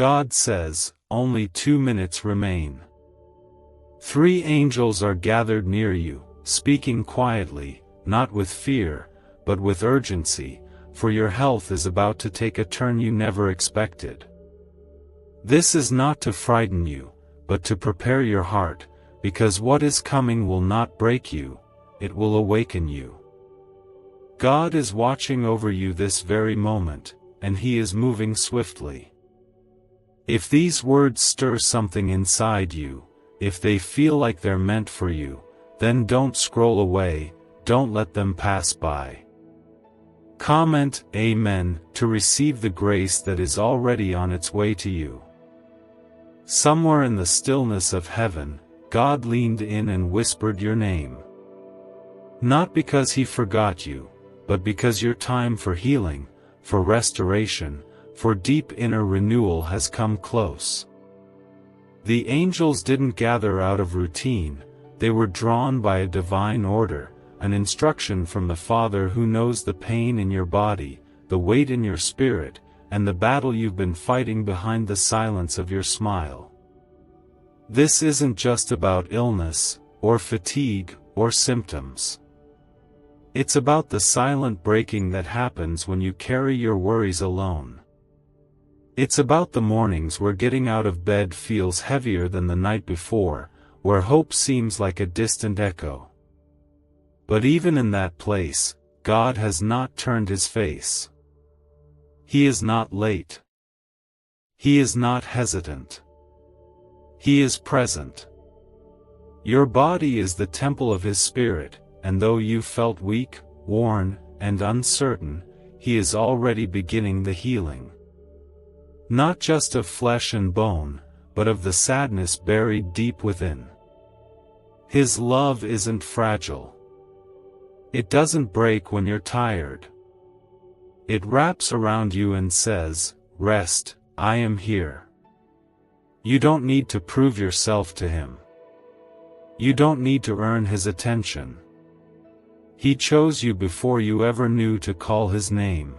God says, only 2 minutes remain. 3 angels are gathered near you, speaking quietly, not with fear, but with urgency, for your health is about to take a turn you never expected. This is not to frighten you, but to prepare your heart, because what is coming will not break you, it will awaken you. God is watching over you this very moment, and He is moving swiftly. If these words stir something inside you, if they feel like they're meant for you, then don't scroll away, don't let them pass by. Comment Amen to receive the grace that is already on its way to you. Somewhere in the stillness of heaven, God leaned in and whispered your name. Not because He forgot you, but because your time for healing, for restoration, for deep inner renewal has come close. The angels didn't gather out of routine, they were drawn by a divine order, an instruction from the Father who knows the pain in your body, the weight in your spirit, and the battle you've been fighting behind the silence of your smile. This isn't just about illness, or fatigue, or symptoms. It's about the silent breaking that happens when you carry your worries alone. It's about the mornings where getting out of bed feels heavier than the night before, where hope seems like a distant echo. But even in that place, God has not turned His face. He is not late. He is not hesitant. He is present. Your body is the temple of His Spirit, and though you felt weak, worn, and uncertain, He is already beginning the healing. Not just of flesh and bone, but of the sadness buried deep within. His love isn't fragile. It doesn't break when you're tired. It wraps around you and says, "Rest, I am here." You don't need to prove yourself to Him. You don't need to earn His attention. He chose you before you ever knew to call His name.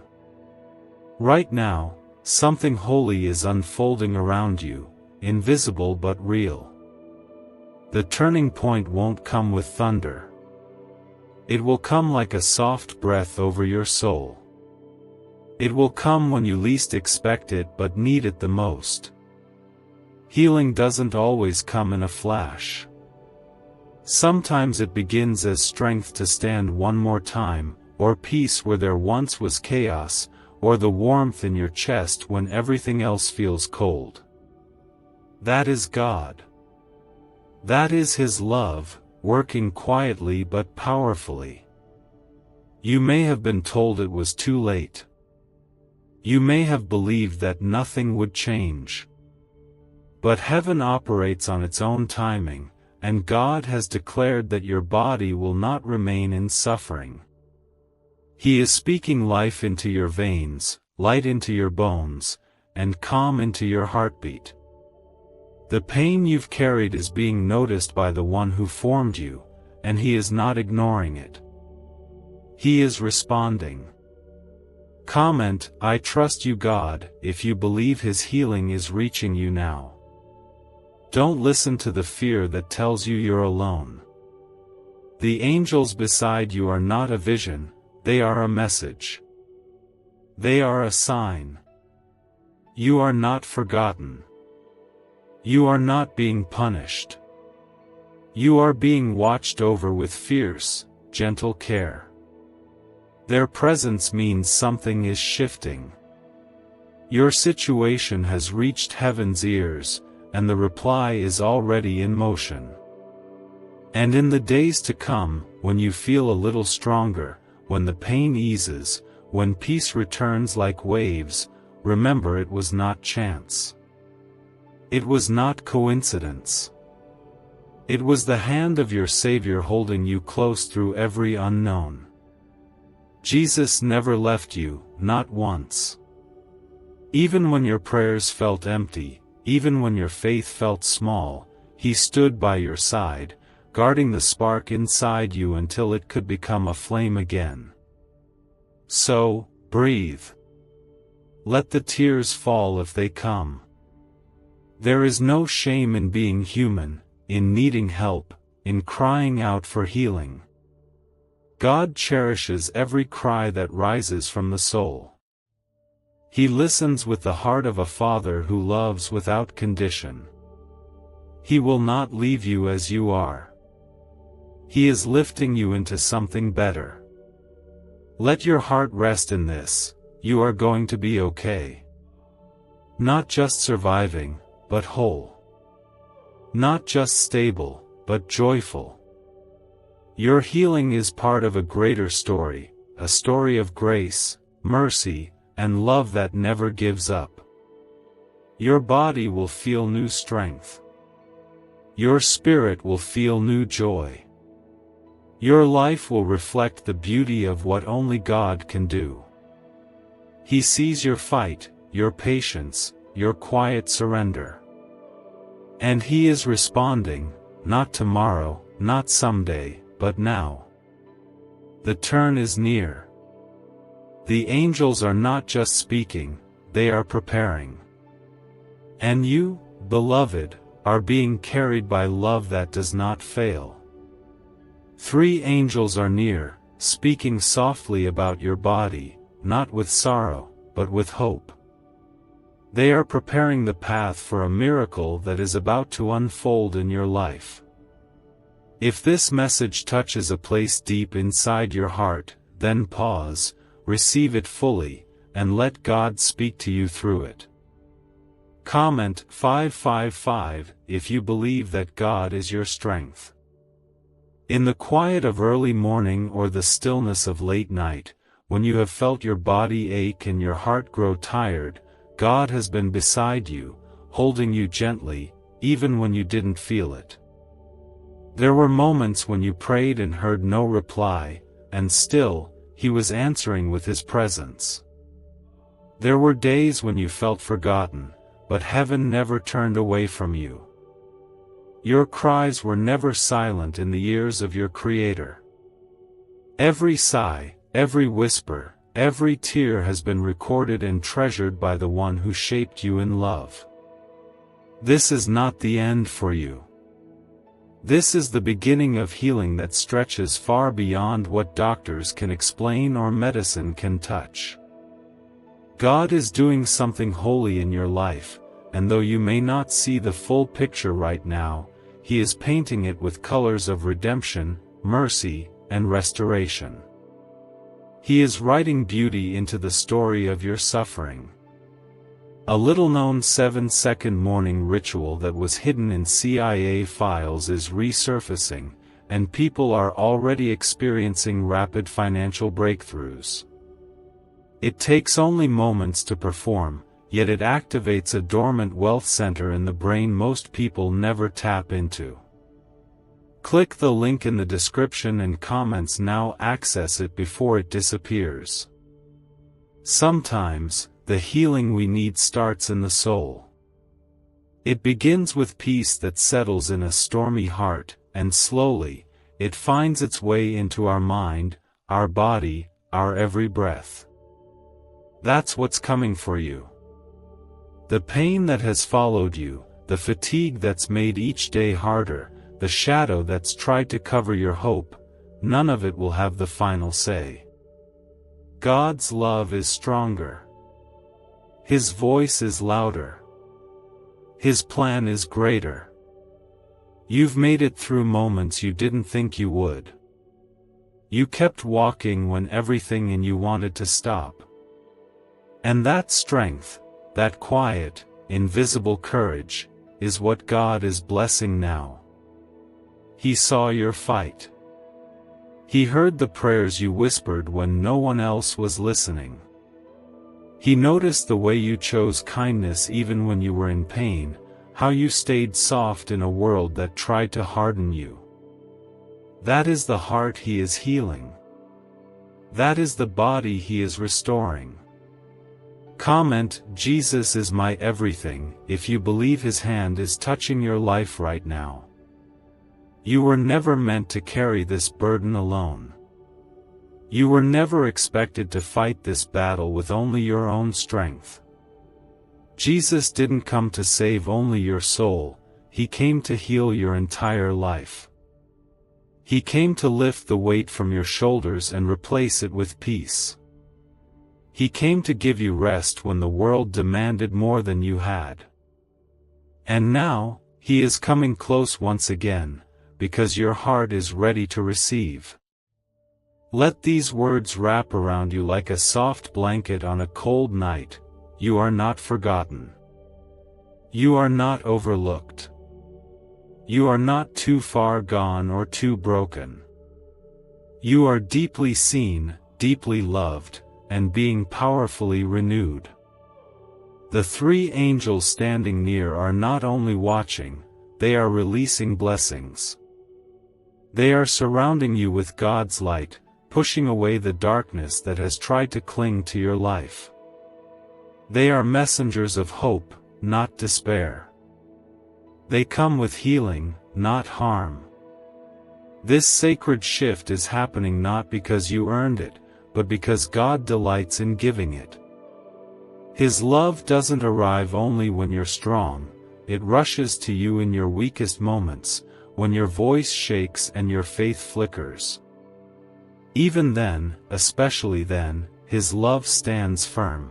Right now, something holy is unfolding around you, invisible but real. The turning point won't come with thunder. It will come like a soft breath over your soul. It will come when you least expect it but need it the most. Healing doesn't always come in a flash. Sometimes it begins as strength to stand one more time, or peace where there once was chaos, or the warmth in your chest when everything else feels cold. That is God. That is His love, working quietly but powerfully. You may have been told it was too late. You may have believed that nothing would change. But heaven operates on its own timing, and God has declared that your body will not remain in suffering. He is speaking life into your veins, light into your bones, and calm into your heartbeat. The pain you've carried is being noticed by the One who formed you, and He is not ignoring it. He is responding. Comment, "I trust you, God," if you believe His healing is reaching you now. Don't listen to the fear that tells you you're alone. The angels beside you are not a vision, they are a message. They are a sign. You are not forgotten. You are not being punished. You are being watched over with fierce, gentle care. Their presence means something is shifting. Your situation has reached heaven's ears, and the reply is already in motion. And in the days to come, when you feel a little stronger, when the pain eases, when peace returns like waves, remember it was not chance. It was not coincidence. It was the hand of your Savior holding you close through every unknown. Jesus never left you, not once. Even when your prayers felt empty, even when your faith felt small, He stood by your side, guarding the spark inside you until it could become a flame again. So, breathe. Let the tears fall if they come. There is no shame in being human, in needing help, in crying out for healing. God cherishes every cry that rises from the soul. He listens with the heart of a father who loves without condition. He will not leave you as you are. He is lifting you into something better. Let your heart rest in this: you are going to be okay. Not just surviving, but whole. Not just stable, but joyful. Your healing is part of a greater story, a story of grace, mercy, and love that never gives up. Your body will feel new strength. Your spirit will feel new joy. Your life will reflect the beauty of what only God can do. He sees your fight, your patience, your quiet surrender. And He is responding, not tomorrow, not someday, but now. The turn is near. The angels are not just speaking, they are preparing. And you, beloved, are being carried by love that does not fail. 3 angels are near, speaking softly about your body, not with sorrow, but with hope. They are preparing the path for a miracle that is about to unfold in your life. If this message touches a place deep inside your heart, then pause, receive it fully, and let God speak to you through it. Comment 555 if you believe that God is your strength. In the quiet of early morning or the stillness of late night, when you have felt your body ache and your heart grow tired, God has been beside you, holding you gently, even when you didn't feel it. There were moments when you prayed and heard no reply, and still, He was answering with His presence. There were days when you felt forgotten, but heaven never turned away from you. Your cries were never silent in the ears of your Creator. Every sigh, every whisper, every tear has been recorded and treasured by the One who shaped you in love. This is not the end for you. This is the beginning of healing that stretches far beyond what doctors can explain or medicine can touch. God is doing something holy in your life, and though you may not see the full picture right now, He is painting it with colors of redemption, mercy, and restoration. He is writing beauty into the story of your suffering. A little-known 7-second morning ritual that was hidden in CIA files is resurfacing, and people are already experiencing rapid financial breakthroughs. It takes only moments to perform, yet it activates a dormant wealth center in the brain most people never tap into. Click the link in the description and comments now. Access it before it disappears. Sometimes, the healing we need starts in the soul. It begins with peace that settles in a stormy heart, and slowly, it finds its way into our mind, our body, our every breath. That's what's coming for you. The pain that has followed you, the fatigue that's made each day harder, the shadow that's tried to cover your hope, none of it will have the final say. God's love is stronger. His voice is louder. His plan is greater. You've made it through moments you didn't think you would. You kept walking when everything in you wanted to stop. And that strength, that quiet, invisible courage, is what God is blessing now. He saw your fight. He heard the prayers you whispered when no one else was listening. He noticed the way you chose kindness even when you were in pain, how you stayed soft in a world that tried to harden you. That is the heart He is healing. That is the body He is restoring. Comment, Jesus is my everything, if you believe His hand is touching your life right now. You were never meant to carry this burden alone. You were never expected to fight this battle with only your own strength. Jesus didn't come to save only your soul, He came to heal your entire life. He came to lift the weight from your shoulders and replace it with peace. He came to give you rest when the world demanded more than you had. And now, He is coming close once again, because your heart is ready to receive. Let these words wrap around you like a soft blanket on a cold night. You are not forgotten. You are not overlooked. You are not too far gone or too broken. You are deeply seen, deeply loved, and being powerfully renewed. The three angels standing near are not only watching, they are releasing blessings. They are surrounding you with God's light, pushing away the darkness that has tried to cling to your life. They are messengers of hope, not despair. They come with healing, not harm. This sacred shift is happening not because you earned it, but because God delights in giving it. His love doesn't arrive only when you're strong, it rushes to you in your weakest moments, when your voice shakes and your faith flickers. Even then, especially then, His love stands firm.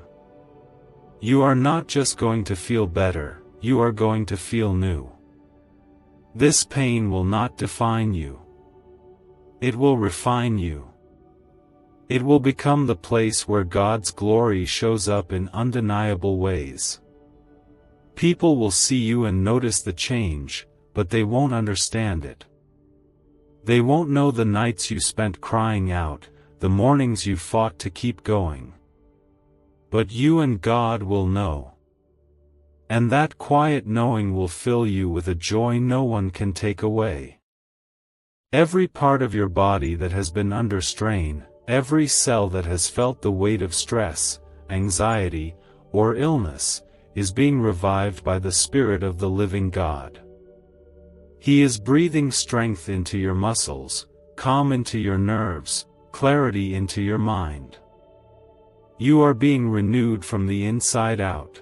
You are not just going to feel better, you are going to feel new. This pain will not define you. It will refine you. It will become the place where God's glory shows up in undeniable ways. People will see you and notice the change, but they won't understand it. They won't know the nights you spent crying out, the mornings you fought to keep going. But you and God will know. And that quiet knowing will fill you with a joy no one can take away. Every part of your body that has been under strain, every cell that has felt the weight of stress, anxiety, or illness, is being revived by the Spirit of the living God. He is breathing strength into your muscles, calm into your nerves, clarity into your mind. You are being renewed from the inside out.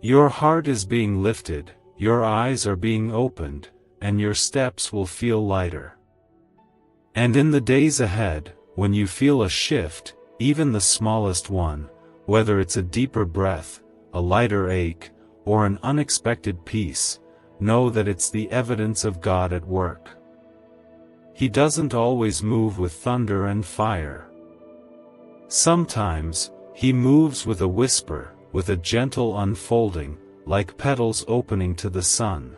Your heart is being lifted, your eyes are being opened, and your steps will feel lighter. And in the days ahead, when you feel a shift, even the smallest one, whether it's a deeper breath, a lighter ache, or an unexpected peace, know that it's the evidence of God at work. He doesn't always move with thunder and fire. Sometimes, He moves with a whisper, with a gentle unfolding, like petals opening to the sun.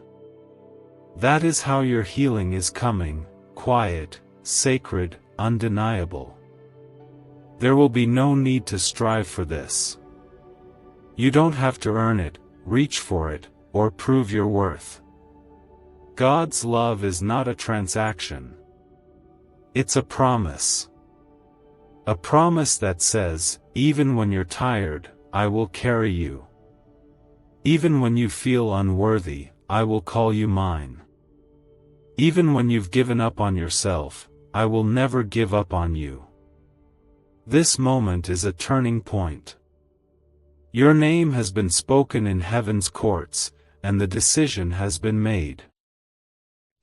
That is how your healing is coming, quiet, sacred, undeniable. There will be no need to strive for this. You don't have to earn it, reach for it, or prove your worth. God's love is not a transaction. It's a promise. A promise that says, even when you're tired, I will carry you. Even when you feel unworthy, I will call you mine. Even when you've given up on yourself, I will never give up on you. This moment is a turning point. Your name has been spoken in heaven's courts, and the decision has been made.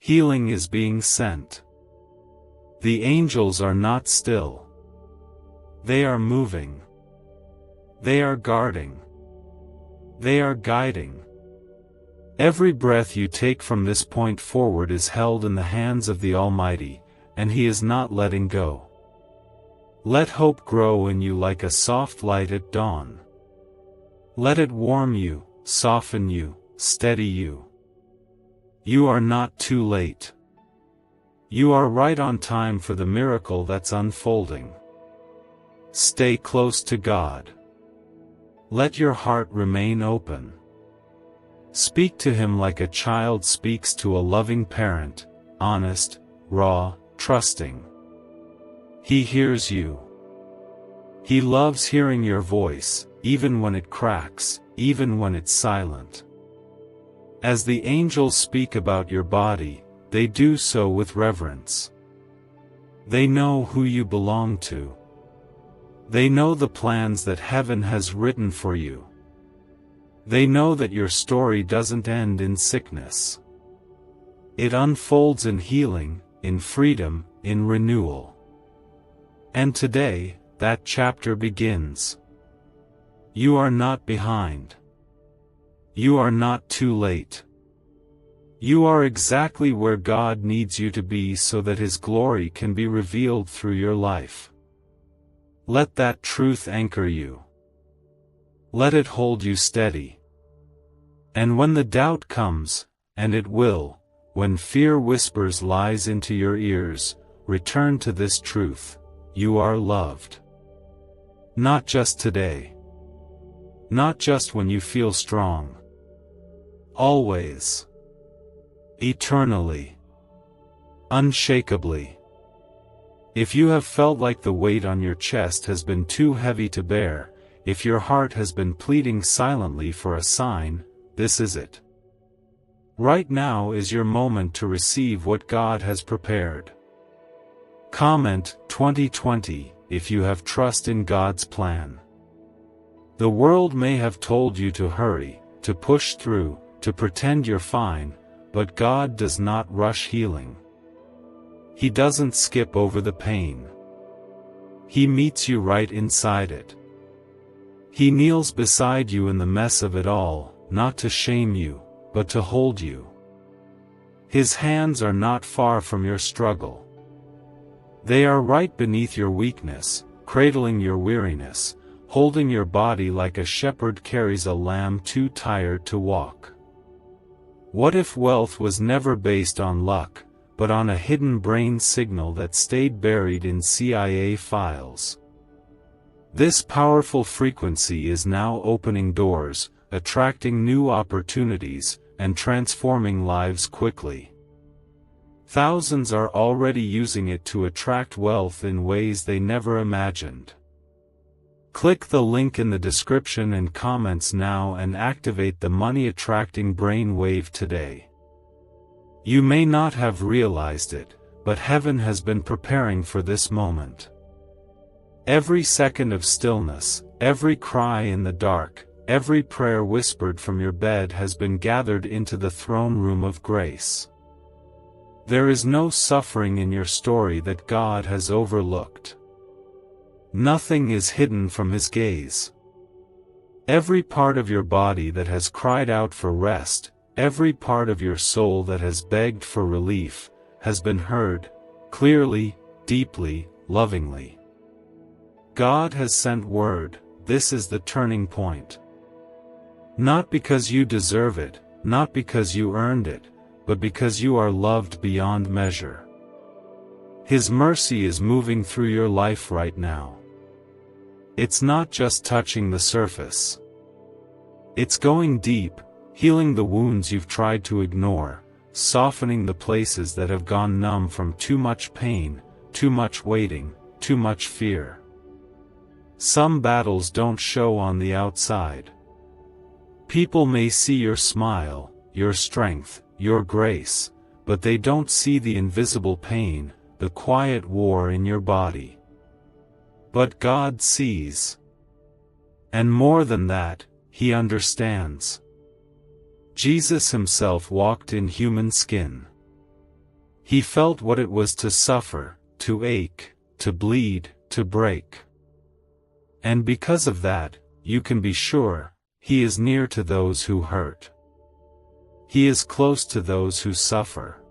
Healing is being sent. The angels are not still. They are moving. They are guarding. They are guiding. Every breath you take from this point forward is held in the hands of the Almighty, and He is not letting go. Let hope grow in you like a soft light at dawn. Let it warm you, soften you, steady you. You are not too late. You are right on time for the miracle that's unfolding. Stay close to God. Let your heart remain open. Speak to Him like a child speaks to a loving parent, honest, raw, trusting. He hears you. He loves hearing your voice, even when it cracks, even when it's silent. As the angels speak about your body, they do so with reverence. They know who you belong to. They know the plans that heaven has written for you. They know that your story doesn't end in sickness. It unfolds in healing, in freedom, in renewal. And today, that chapter begins. You are not behind. You are not too late. You are exactly where God needs you to be so that His glory can be revealed through your life. Let that truth anchor you. Let it hold you steady. And when the doubt comes, and it will, when fear whispers lies into your ears, return to this truth: you are loved. Not just today. Not just when you feel strong. Always. Eternally. Unshakably. If you have felt like the weight on your chest has been too heavy to bear, if your heart has been pleading silently for a sign, this is it. Right now is your moment to receive what God has prepared. Comment 2020 if you have trust in God's plan. The world may have told you to hurry, to push through, to pretend you're fine, but God does not rush healing. He doesn't skip over the pain. He meets you right inside it. He kneels beside you in the mess of it all, not to shame you, but to hold you. His hands are not far from your struggle. They are right beneath your weakness, cradling your weariness, holding your body like a shepherd carries a lamb too tired to walk. What if wealth was never based on luck, but on a hidden brain signal that stayed buried in CIA files? This powerful frequency is now opening doors, attracting new opportunities, and transforming lives quickly. Thousands are already using it to attract wealth in ways they never imagined. Click the link in the description and comments now and activate the money-attracting brain wave today. You may not have realized it, but heaven has been preparing for this moment. Every second of stillness, every cry in the dark, every prayer whispered from your bed has been gathered into the throne room of grace. There is no suffering in your story that God has overlooked. Nothing is hidden from His gaze. Every part of your body that has cried out for rest, every part of your soul that has begged for relief, has been heard, clearly, deeply, lovingly. God has sent word: this is the turning point. Not because you deserve it, not because you earned it, but because you are loved beyond measure. His mercy is moving through your life right now. It's not just touching the surface. It's going deep, healing the wounds you've tried to ignore, softening the places that have gone numb from too much pain, too much waiting, too much fear. Some battles don't show on the outside. People may see your smile, your strength, your grace, but they don't see the invisible pain, the quiet war in your body. But God sees. And more than that, He understands. Jesus Himself walked in human skin. He felt what it was to suffer, to ache, to bleed, to break. And because of that, you can be sure, He is near to those who hurt. He is close to those who suffer.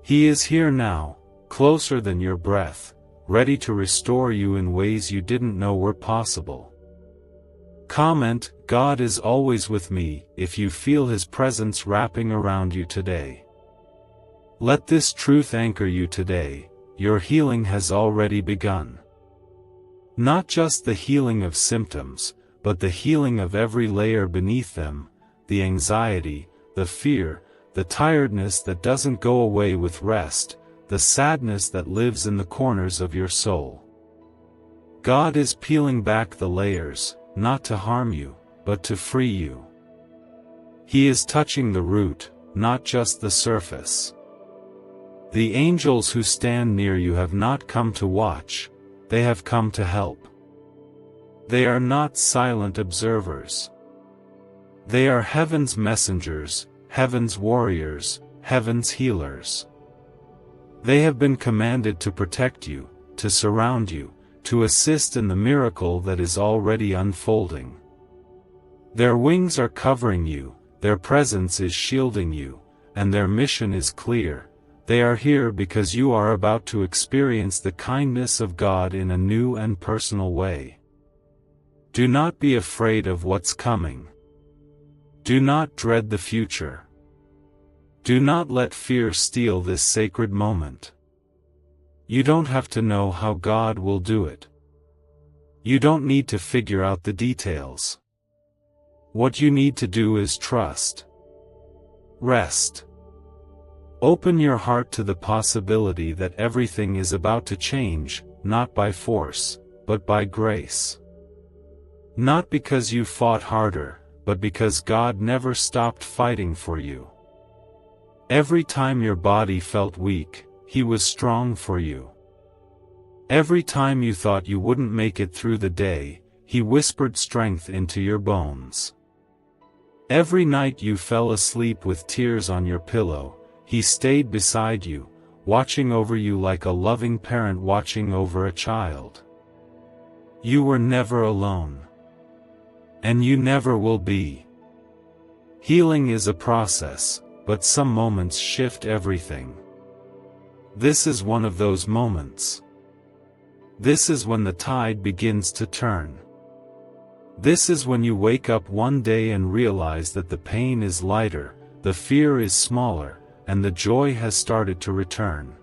He is here now, closer than your breath, ready to restore you in ways you didn't know were possible. Comment: God is always with me, if you feel His presence wrapping around you today. Let this truth anchor you today: your healing has already begun. Not just the healing of symptoms, but the healing of every layer beneath them, the anxiety, the fear, the tiredness that doesn't go away with rest, the sadness that lives in the corners of your soul. God is peeling back the layers, not to harm you, but to free you. He is touching the root, not just the surface. The angels who stand near you have not come to watch, they have come to help. They are not silent observers. They are heaven's messengers, heaven's warriors, heaven's healers. They have been commanded to protect you, to surround you, to assist in the miracle that is already unfolding. Their wings are covering you, their presence is shielding you, and their mission is clear. They are here because you are about to experience the kindness of God in a new and personal way. Do not be afraid of what's coming. Do not dread the future. Do not let fear steal this sacred moment. You don't have to know how God will do it. You don't need to figure out the details. What you need to do is trust. Rest. Open your heart to the possibility that everything is about to change, not by force, but by grace. Not because you fought harder, but because God never stopped fighting for you. Every time your body felt weak, He was strong for you. Every time you thought you wouldn't make it through the day, He whispered strength into your bones. Every night you fell asleep with tears on your pillow, He stayed beside you, watching over you like a loving parent watching over a child. You were never alone. And you never will be. Healing is a process, but some moments shift everything. This is one of those moments. This is when the tide begins to turn. This is when you wake up one day and realize that the pain is lighter, the fear is smaller, and the joy has started to return.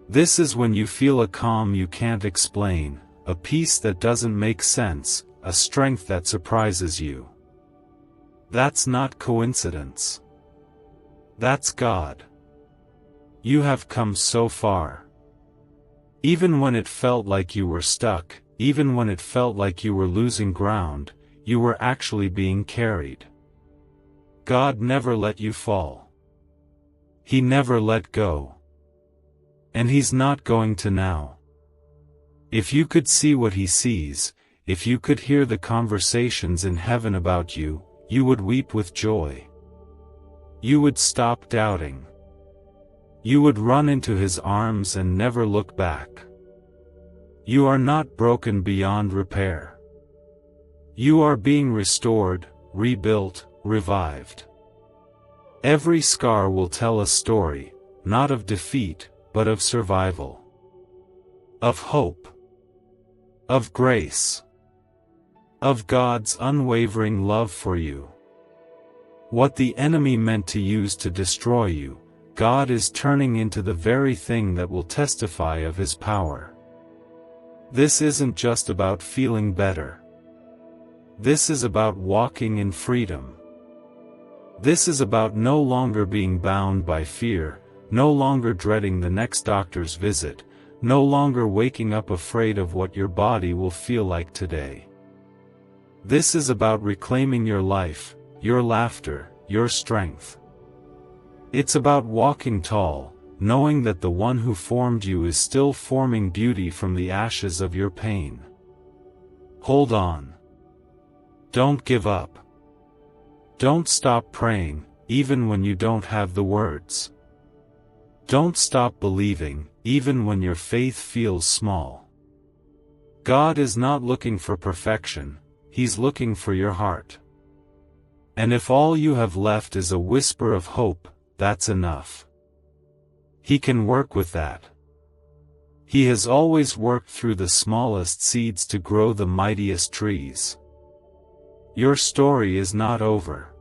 This is when you feel a calm you can't explain, a peace that doesn't make sense, a strength that surprises you. That's not coincidence. That's God. You have come so far. Even when it felt like you were stuck, even when it felt like you were losing ground, you were actually being carried. God never let you fall. He never let go. And He's not going to now. If you could see what He sees, if you could hear the conversations in heaven about you, you would weep with joy. You would stop doubting. You would run into His arms and never look back. You are not broken beyond repair. You are being restored, rebuilt, revived. Every scar will tell a story, not of defeat, but of survival. Of hope. Of grace. Of God's unwavering love for you. What the enemy meant to use to destroy you, God is turning into the very thing that will testify of His power. This isn't just about feeling better. This is about walking in freedom. This is about no longer being bound by fear, no longer dreading the next doctor's visit, no longer waking up afraid of what your body will feel like today. This is about reclaiming your life, your laughter, your strength. It's about walking tall, knowing that the one who formed you is still forming beauty from the ashes of your pain. Hold on. Don't give up. Don't stop praying, even when you don't have the words. Don't stop believing, even when your faith feels small. God is not looking for perfection, He's looking for your heart. And if all you have left is a whisper of hope, that's enough. He can work with that. He has always worked through the smallest seeds to grow the mightiest trees. Your story is not over.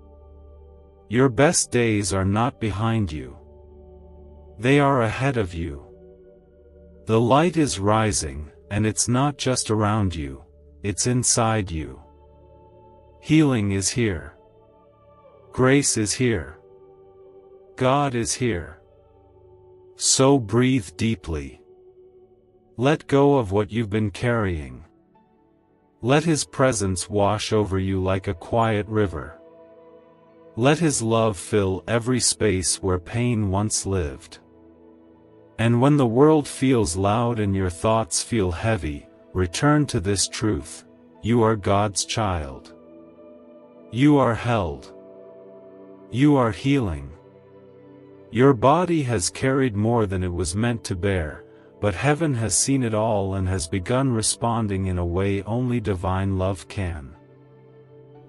Your best days are not behind you. They are ahead of you. The light is rising, and it's not just around you, it's inside you. Healing is here. Grace is here. God is here. So breathe deeply. Let go of what you've been carrying. Let His presence wash over you like a quiet river. Let His love fill every space where pain once lived. And when the world feels loud and your thoughts feel heavy, return to this truth: you are God's child. You are held. You are healing. Your body has carried more than it was meant to bear, but heaven has seen it all and has begun responding in a way only divine love can.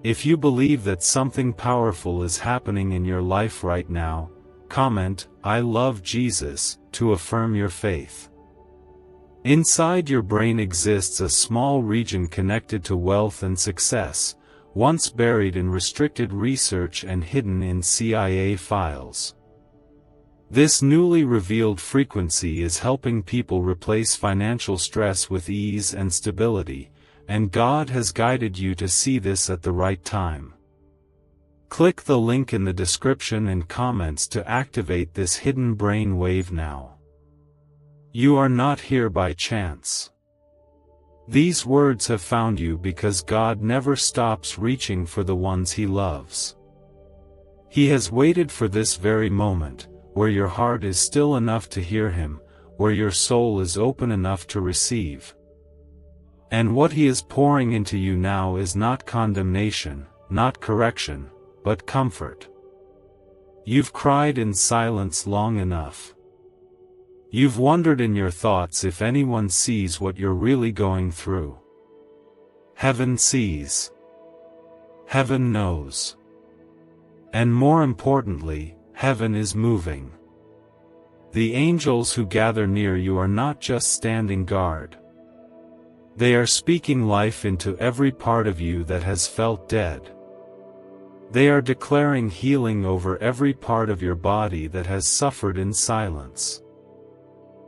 If you believe that something powerful is happening in your life right now, comment, "I love Jesus," to affirm your faith. Inside your brain exists a small region connected to wealth and success, once buried in restricted research and hidden in CIA files. This newly revealed frequency is helping people replace financial stress with ease and stability, and God has guided you to see this at the right time. Click the link in the description and comments to activate this hidden brain wave now. You are not here by chance. These words have found you because God never stops reaching for the ones He loves. He has waited for this very moment, where your heart is still enough to hear Him, where your soul is open enough to receive. And what He is pouring into you now is not condemnation, not correction, but comfort. You've cried in silence long enough. You've wondered in your thoughts if anyone sees what you're really going through. Heaven sees. Heaven knows. And more importantly, heaven is moving. The angels who gather near you are not just standing guard. They are speaking life into every part of you that has felt dead. They are declaring healing over every part of your body that has suffered in silence.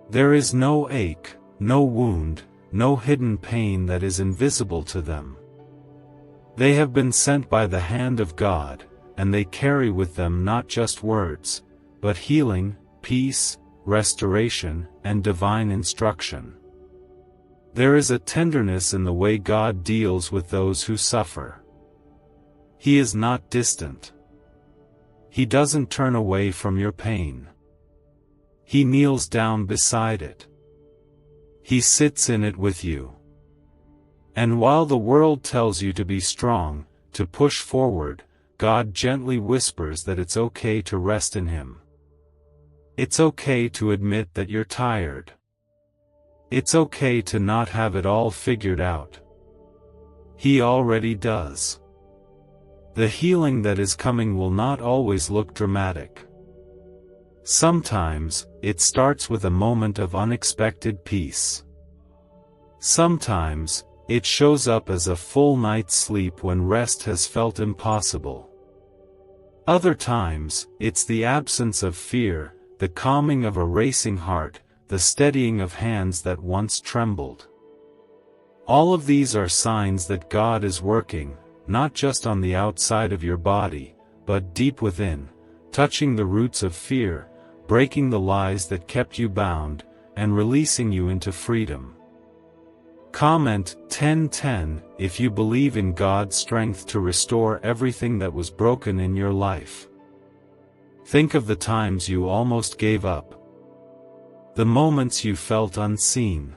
There is no ache, no wound, no hidden pain that is invisible to them. They have been sent by the hand of God, and they carry with them not just words, but healing, peace, restoration, and divine instruction. There is a tenderness in the way God deals with those who suffer. He is not distant. He doesn't turn away from your pain. He kneels down beside it. He sits in it with you. And while the world tells you to be strong, to push forward, God gently whispers that it's okay to rest in Him. It's okay to admit that you're tired. It's okay to not have it all figured out. He already does. The healing that is coming will not always look dramatic. Sometimes, it starts with a moment of unexpected peace. Sometimes, it shows up as a full night's sleep when rest has felt impossible. Other times, it's the absence of fear, the calming of a racing heart, the steadying of hands that once trembled. All of these are signs that God is working, not just on the outside of your body, but deep within, touching the roots of fear, breaking the lies that kept you bound, and releasing you into freedom. Comment 1010 if you believe in God's strength to restore everything that was broken in your life. Think of the times you almost gave up. The moments you felt unseen.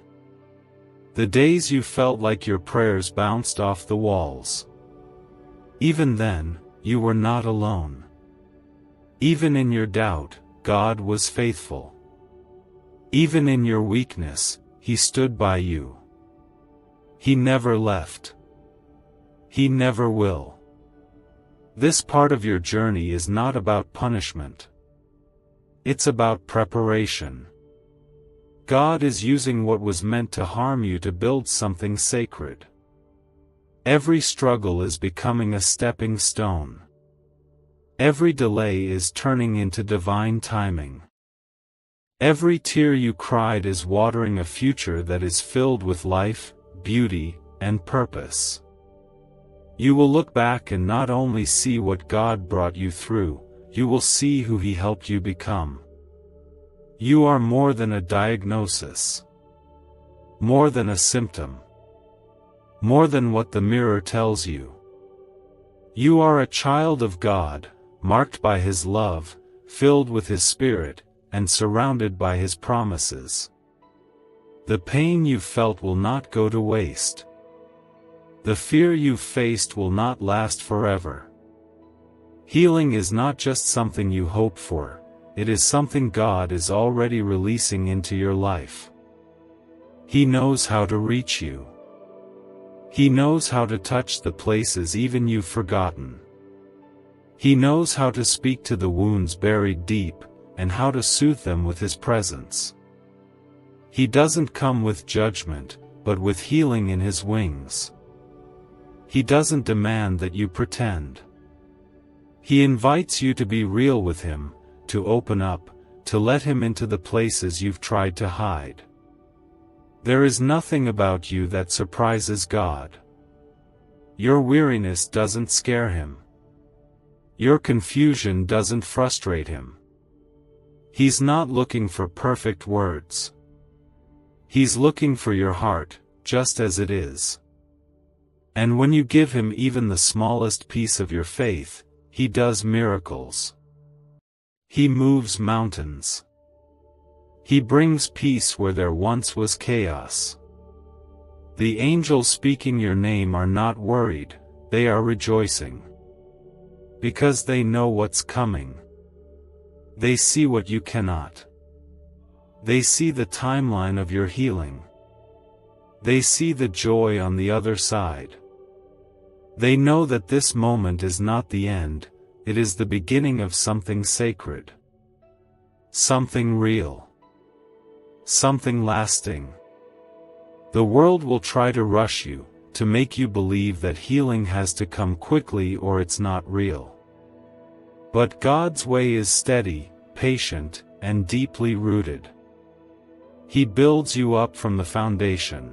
The days you felt like your prayers bounced off the walls. Even then, you were not alone. Even in your doubt, God was faithful. Even in your weakness, He stood by you. He never left. He never will. This part of your journey is not about punishment. It's about preparation. God is using what was meant to harm you to build something sacred. Every struggle is becoming a stepping stone. Every delay is turning into divine timing. Every tear you cried is watering a future that is filled with life, beauty, and purpose. You will look back and not only see what God brought you through, you will see who He helped you become. You are more than a diagnosis. More than a symptom. More than what the mirror tells you. You are a child of God, marked by His love, filled with His Spirit, and surrounded by His promises. The pain you felt will not go to waste. The fear you faced will not last forever. Healing is not just something you hope for, it is something God is already releasing into your life. He knows how to reach you. He knows how to touch the places even you've forgotten. He knows how to speak to the wounds buried deep, and how to soothe them with His presence. He doesn't come with judgment, but with healing in His wings. He doesn't demand that you pretend. He invites you to be real with Him, to open up, to let Him into the places you've tried to hide. There is nothing about you that surprises God. Your weariness doesn't scare Him. Your confusion doesn't frustrate Him. He's not looking for perfect words. He's looking for your heart, just as it is. And when you give Him even the smallest piece of your faith, He does miracles. He moves mountains. He brings peace where there once was chaos. The angels speaking your name are not worried, they are rejoicing. Because they know what's coming. They see what you cannot. They see the timeline of your healing. They see the joy on the other side. They know that this moment is not the end, it is the beginning of something sacred. Something real. Something lasting. The world will try to rush you, to make you believe that healing has to come quickly or it's not real. But God's way is steady, patient, and deeply rooted. He builds you up from the foundation.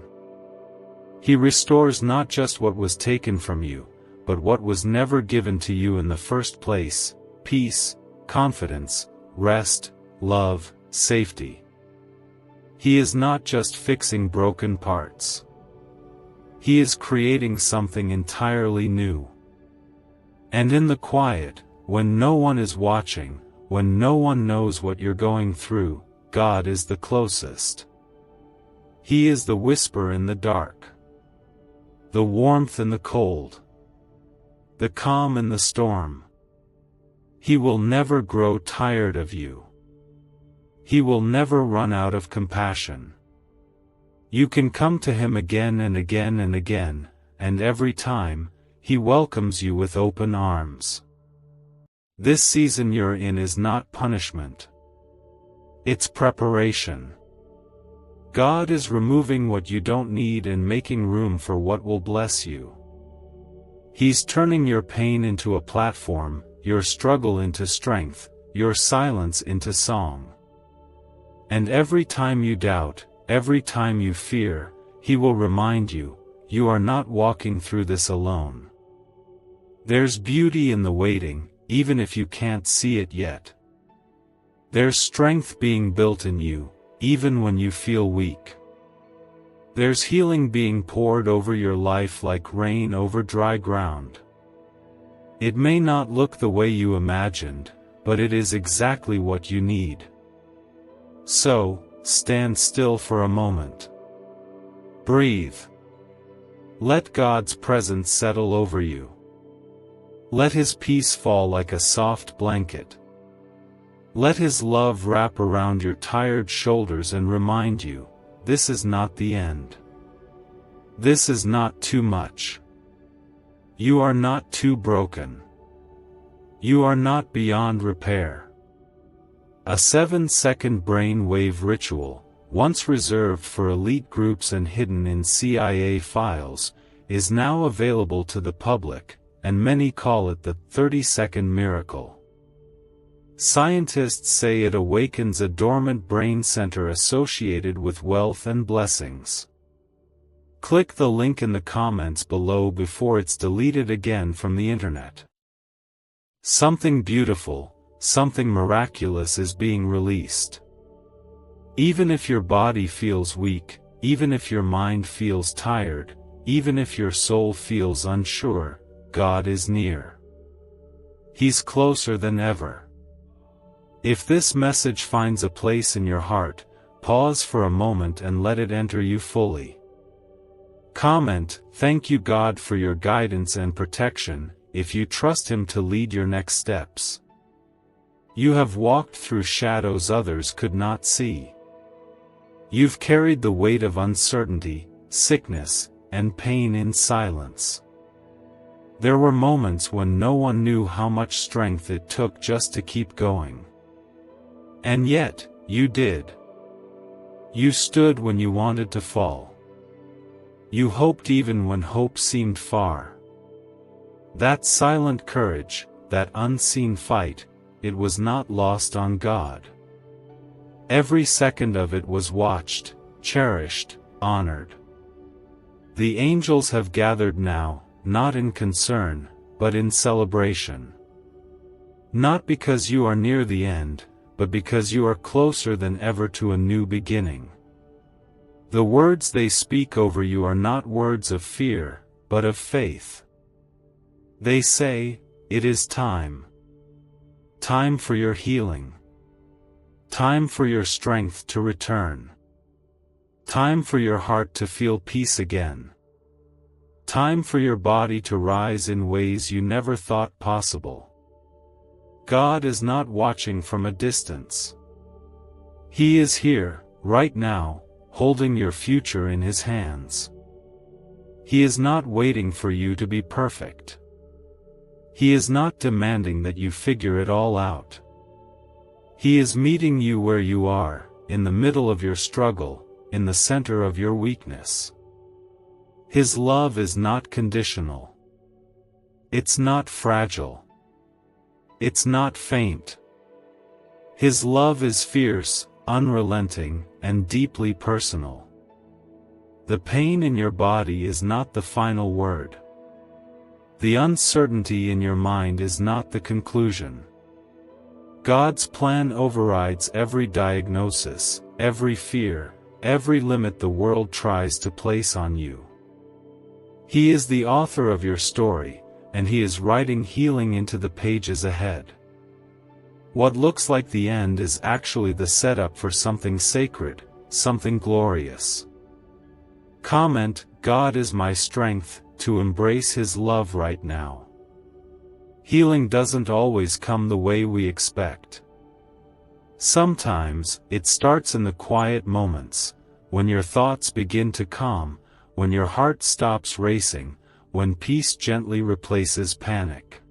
He restores not just what was taken from you, but what was never given to you in the first place: peace, confidence, rest, love, safety. He is not just fixing broken parts. He is creating something entirely new. And in the quiet, when no one is watching, when no one knows what you're going through, God is the closest. He is the whisper in the dark. The warmth in the cold. The calm in the storm. He will never grow tired of you. He will never run out of compassion. You can come to Him again and again and again, and every time, He welcomes you with open arms. This season you're in is not punishment. It's preparation. God is removing what you don't need and making room for what will bless you. He's turning your pain into a platform, your struggle into strength, your silence into song. And every time you doubt, every time you fear, He will remind you, you are not walking through this alone. There's beauty in the waiting, even if you can't see it yet. There's strength being built in you, even when you feel weak. There's healing being poured over your life like rain over dry ground. It may not look the way you imagined, but it is exactly what you need. So, stand still for a moment. Breathe. Let God's presence settle over you. Let His peace fall like a soft blanket. Let His love wrap around your tired shoulders and remind you, this is not the end. This is not too much. You are not too broken. You are not beyond repair. A 7-second brainwave ritual, once reserved for elite groups and hidden in CIA files, is now available to the public, and many call it the 30-second miracle. Scientists say it awakens a dormant brain center associated with wealth and blessings. Click the link in the comments below before it's deleted again from the internet. Something beautiful, something miraculous is being released. Even if your body feels weak, even if your mind feels tired, even if your soul feels unsure, God is near. He's closer than ever. If this message finds a place in your heart, pause for a moment and let it enter you fully. Comment, "Thank you God for your guidance and protection," if you trust Him to lead your next steps. You have walked through shadows others could not see. You've carried the weight of uncertainty, sickness, and pain in silence. There were moments when no one knew how much strength it took just to keep going. And yet, you did. You stood when you wanted to fall. You hoped even when hope seemed far. That silent courage, that unseen fight, it was not lost on God. Every second of it was watched, cherished, honored. The angels have gathered now, not in concern, but in celebration. Not because you are near the end, but because you are closer than ever to a new beginning. The words they speak over you are not words of fear, but of faith. They say, "It is time. Time for your healing. Time for your strength to return. Time for your heart to feel peace again. Time for your body to rise in ways you never thought possible." God is not watching from a distance. He is here, right now, holding your future in His hands. He is not waiting for you to be perfect. He is not demanding that you figure it all out. He is meeting you where you are, in the middle of your struggle, in the center of your weakness. His love is not conditional. It's not fragile. It's not faint. His love is fierce, unrelenting, and deeply personal. The pain in your body is not the final word. The uncertainty in your mind is not the conclusion. God's plan overrides every diagnosis, every fear, every limit the world tries to place on you. He is the author of your story, and He is writing healing into the pages ahead. What looks like the end is actually the setup for something sacred, something glorious. Comment, "God is my strength," to embrace His love right now. Healing doesn't always come the way we expect. Sometimes, it starts in the quiet moments, when your thoughts begin to calm, when your heart stops racing, when peace gently replaces panic.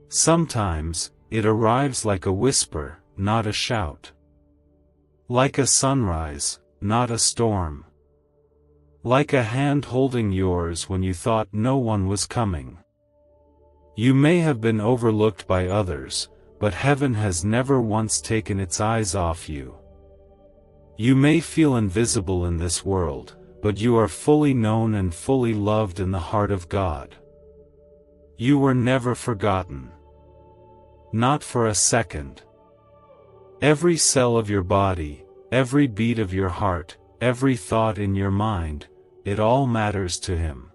Sometimes, it arrives like a whisper, not a shout. Like a sunrise, not a storm. Like a hand holding yours when you thought no one was coming. You may have been overlooked by others, but heaven has never once taken its eyes off you. You may feel invisible in this world, but you are fully known and fully loved in the heart of God. You were never forgotten. Not for a second. Every cell of your body, every beat of your heart, every thought in your mind, it all matters to Him.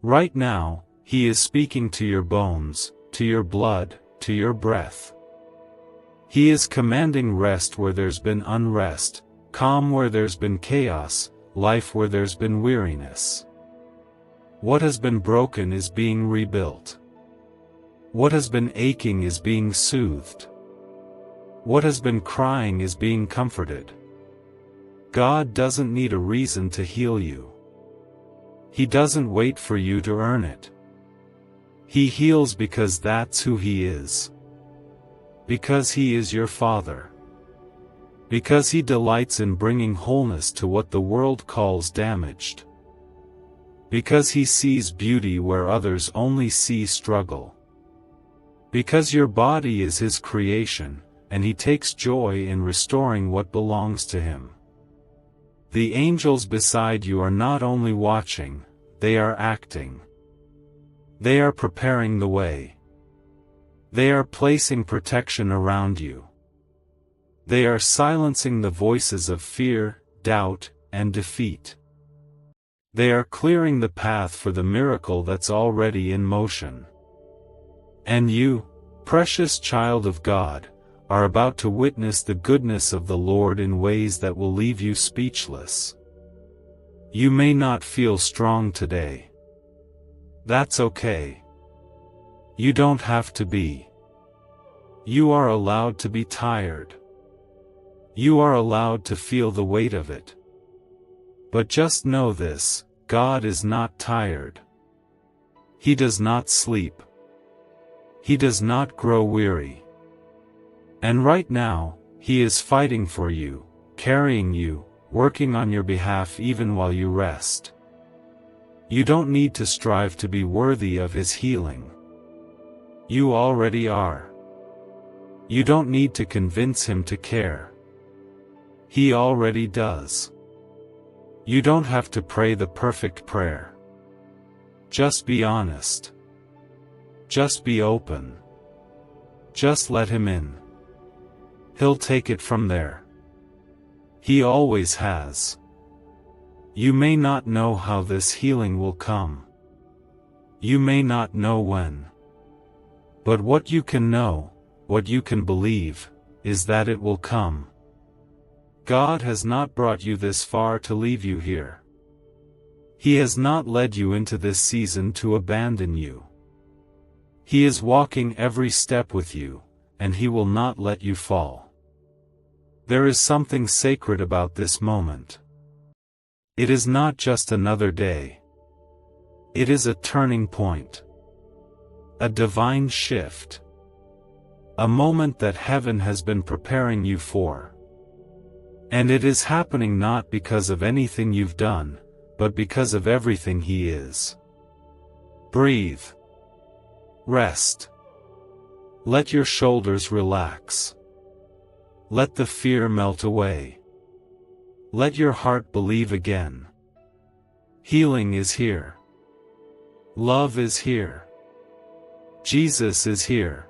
Right now, He is speaking to your bones, to your blood, to your breath. He is commanding rest where there's been unrest, calm where there's been chaos, life where there's been weariness. What has been broken is being rebuilt. What has been aching is being soothed. What has been crying is being comforted. God doesn't need a reason to heal you. He doesn't wait for you to earn it. He heals because that's who He is. Because He is your Father. Because He delights in bringing wholeness to what the world calls damaged. Because He sees beauty where others only see struggle. Because your body is His creation, and He takes joy in restoring what belongs to Him. The angels beside you are not only watching, they are acting. They are preparing the way. They are placing protection around you. They are silencing the voices of fear, doubt, and defeat. They are clearing the path for the miracle that's already in motion. And you, precious child of God, are about to witness the goodness of the Lord in ways that will leave you speechless. You may not feel strong today. That's okay. You don't have to be. You are allowed to be tired. You are allowed to feel the weight of it. But just know this, God is not tired. He does not sleep. He does not grow weary. And right now, He is fighting for you, carrying you, working on your behalf even while you rest. You don't need to strive to be worthy of His healing. You already are. You don't need to convince Him to care. He already does. You don't have to pray the perfect prayer. Just be honest. Just be open. Just let Him in. He'll take it from there. He always has. You may not know how this healing will come. You may not know when. But what you can know, what you can believe, is that it will come. God has not brought you this far to leave you here. He has not led you into this season to abandon you. He is walking every step with you, and He will not let you fall. There is something sacred about this moment. It is not just another day. It is a turning point. A divine shift. A moment that heaven has been preparing you for. And it is happening not because of anything you've done, but because of everything He is. Breathe. Rest. Let your shoulders relax. Let the fear melt away. Let your heart believe again. Healing is here. Love is here. Jesus is here.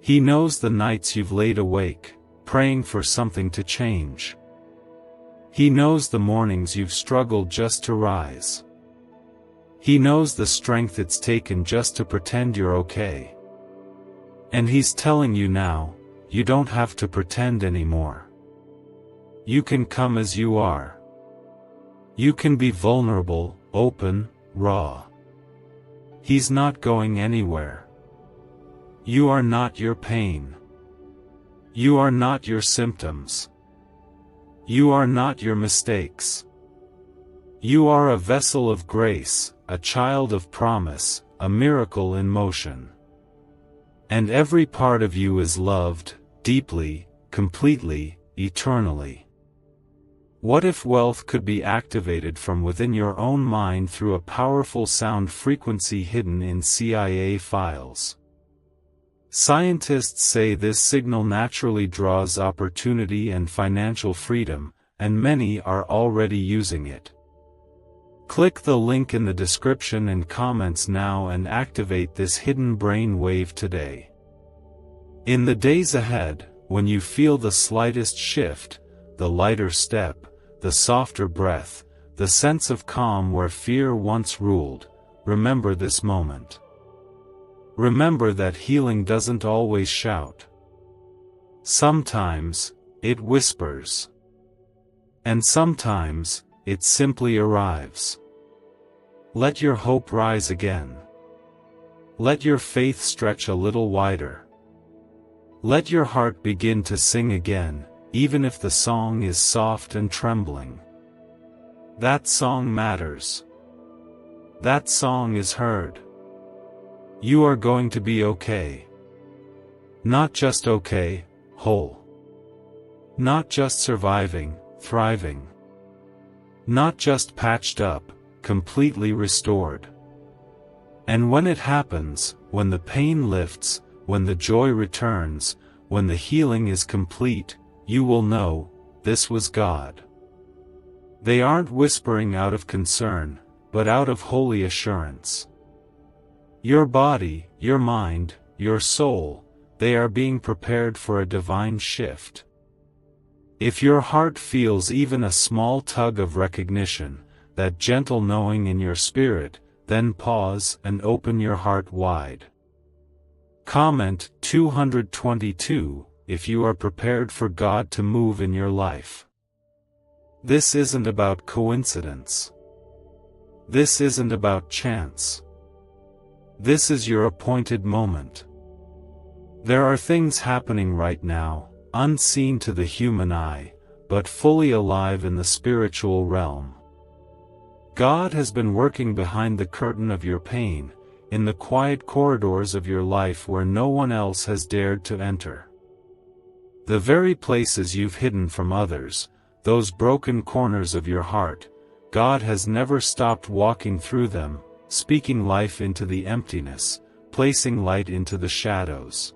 He knows the nights you've laid awake, praying for something to change. He knows the mornings you've struggled just to rise. He knows the strength it's taken just to pretend you're okay. And He's telling you now, you don't have to pretend anymore. You can come as you are. You can be vulnerable, open, raw. He's not going anywhere. You are not your pain. You are not your symptoms. You are not your mistakes. You are a vessel of grace, a child of promise, a miracle in motion. And every part of you is loved, deeply, completely, eternally. What if wealth could be activated from within your own mind through a powerful sound frequency hidden in CIA files? Scientists say this signal naturally draws opportunity and financial freedom, and many are already using it. Click the link in the description and comments now and activate this hidden brain wave today. In the days ahead, when you feel the slightest shift, the lighter step, the softer breath, the sense of calm where fear once ruled, remember this moment. Remember that healing doesn't always shout. Sometimes, it whispers. And sometimes, it simply arrives. Let your hope rise again. Let your faith stretch a little wider. Let your heart begin to sing again, even if the song is soft and trembling. That song matters. That song is heard. You are going to be okay. Not just okay, whole. Not just surviving, thriving. Not just patched up, completely restored. And when it happens, when the pain lifts, when the joy returns, when the healing is complete, you will know, this was God. They aren't whispering out of concern, but out of holy assurance. Your body, your mind, your soul, they are being prepared for a divine shift. If your heart feels even a small tug of recognition, that gentle knowing in your spirit, then pause and open your heart wide. Comment 222 if you are prepared for God to move in your life. This isn't about coincidence. This isn't about chance. This is your appointed moment. There are things happening right now, unseen to the human eye, but fully alive in the spiritual realm. God has been working behind the curtain of your pain, in the quiet corridors of your life where no one else has dared to enter. The very places you've hidden from others, those broken corners of your heart, God has never stopped walking through them, speaking life into the emptiness, placing light into the shadows.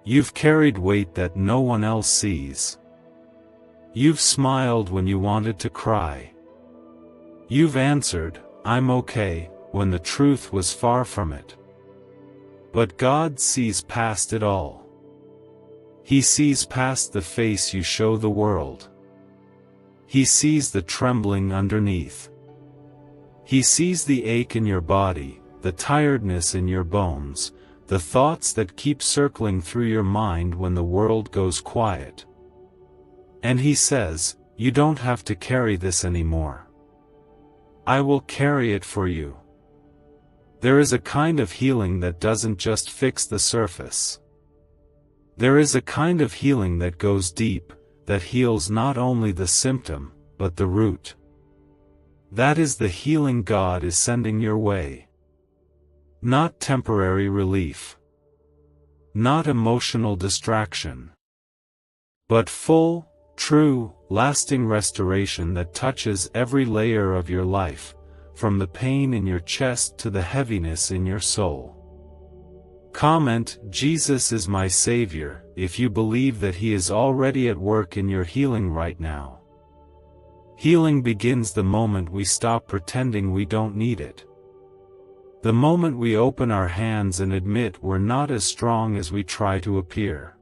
You've carried weight that no one else sees. You've smiled when you wanted to cry. You've answered, "I'm okay," when the truth was far from it. But God sees past it all. He sees past the face you show the world. He sees the trembling underneath. He sees the ache in your body, the tiredness in your bones, the thoughts that keep circling through your mind when the world goes quiet. And He says, "You don't have to carry this anymore. I will carry it for you." There is a kind of healing that doesn't just fix the surface. There is a kind of healing that goes deep, that heals not only the symptom, but the root. That is the healing God is sending your way. Not temporary relief. Not emotional distraction. But full, true, lasting restoration that touches every layer of your life, from the pain in your chest to the heaviness in your soul. Comment, "Jesus is my Savior," if you believe that He is already at work in your healing right now. Healing begins the moment we stop pretending we don't need it. The moment we open our hands and admit we're not as strong as we try to appear.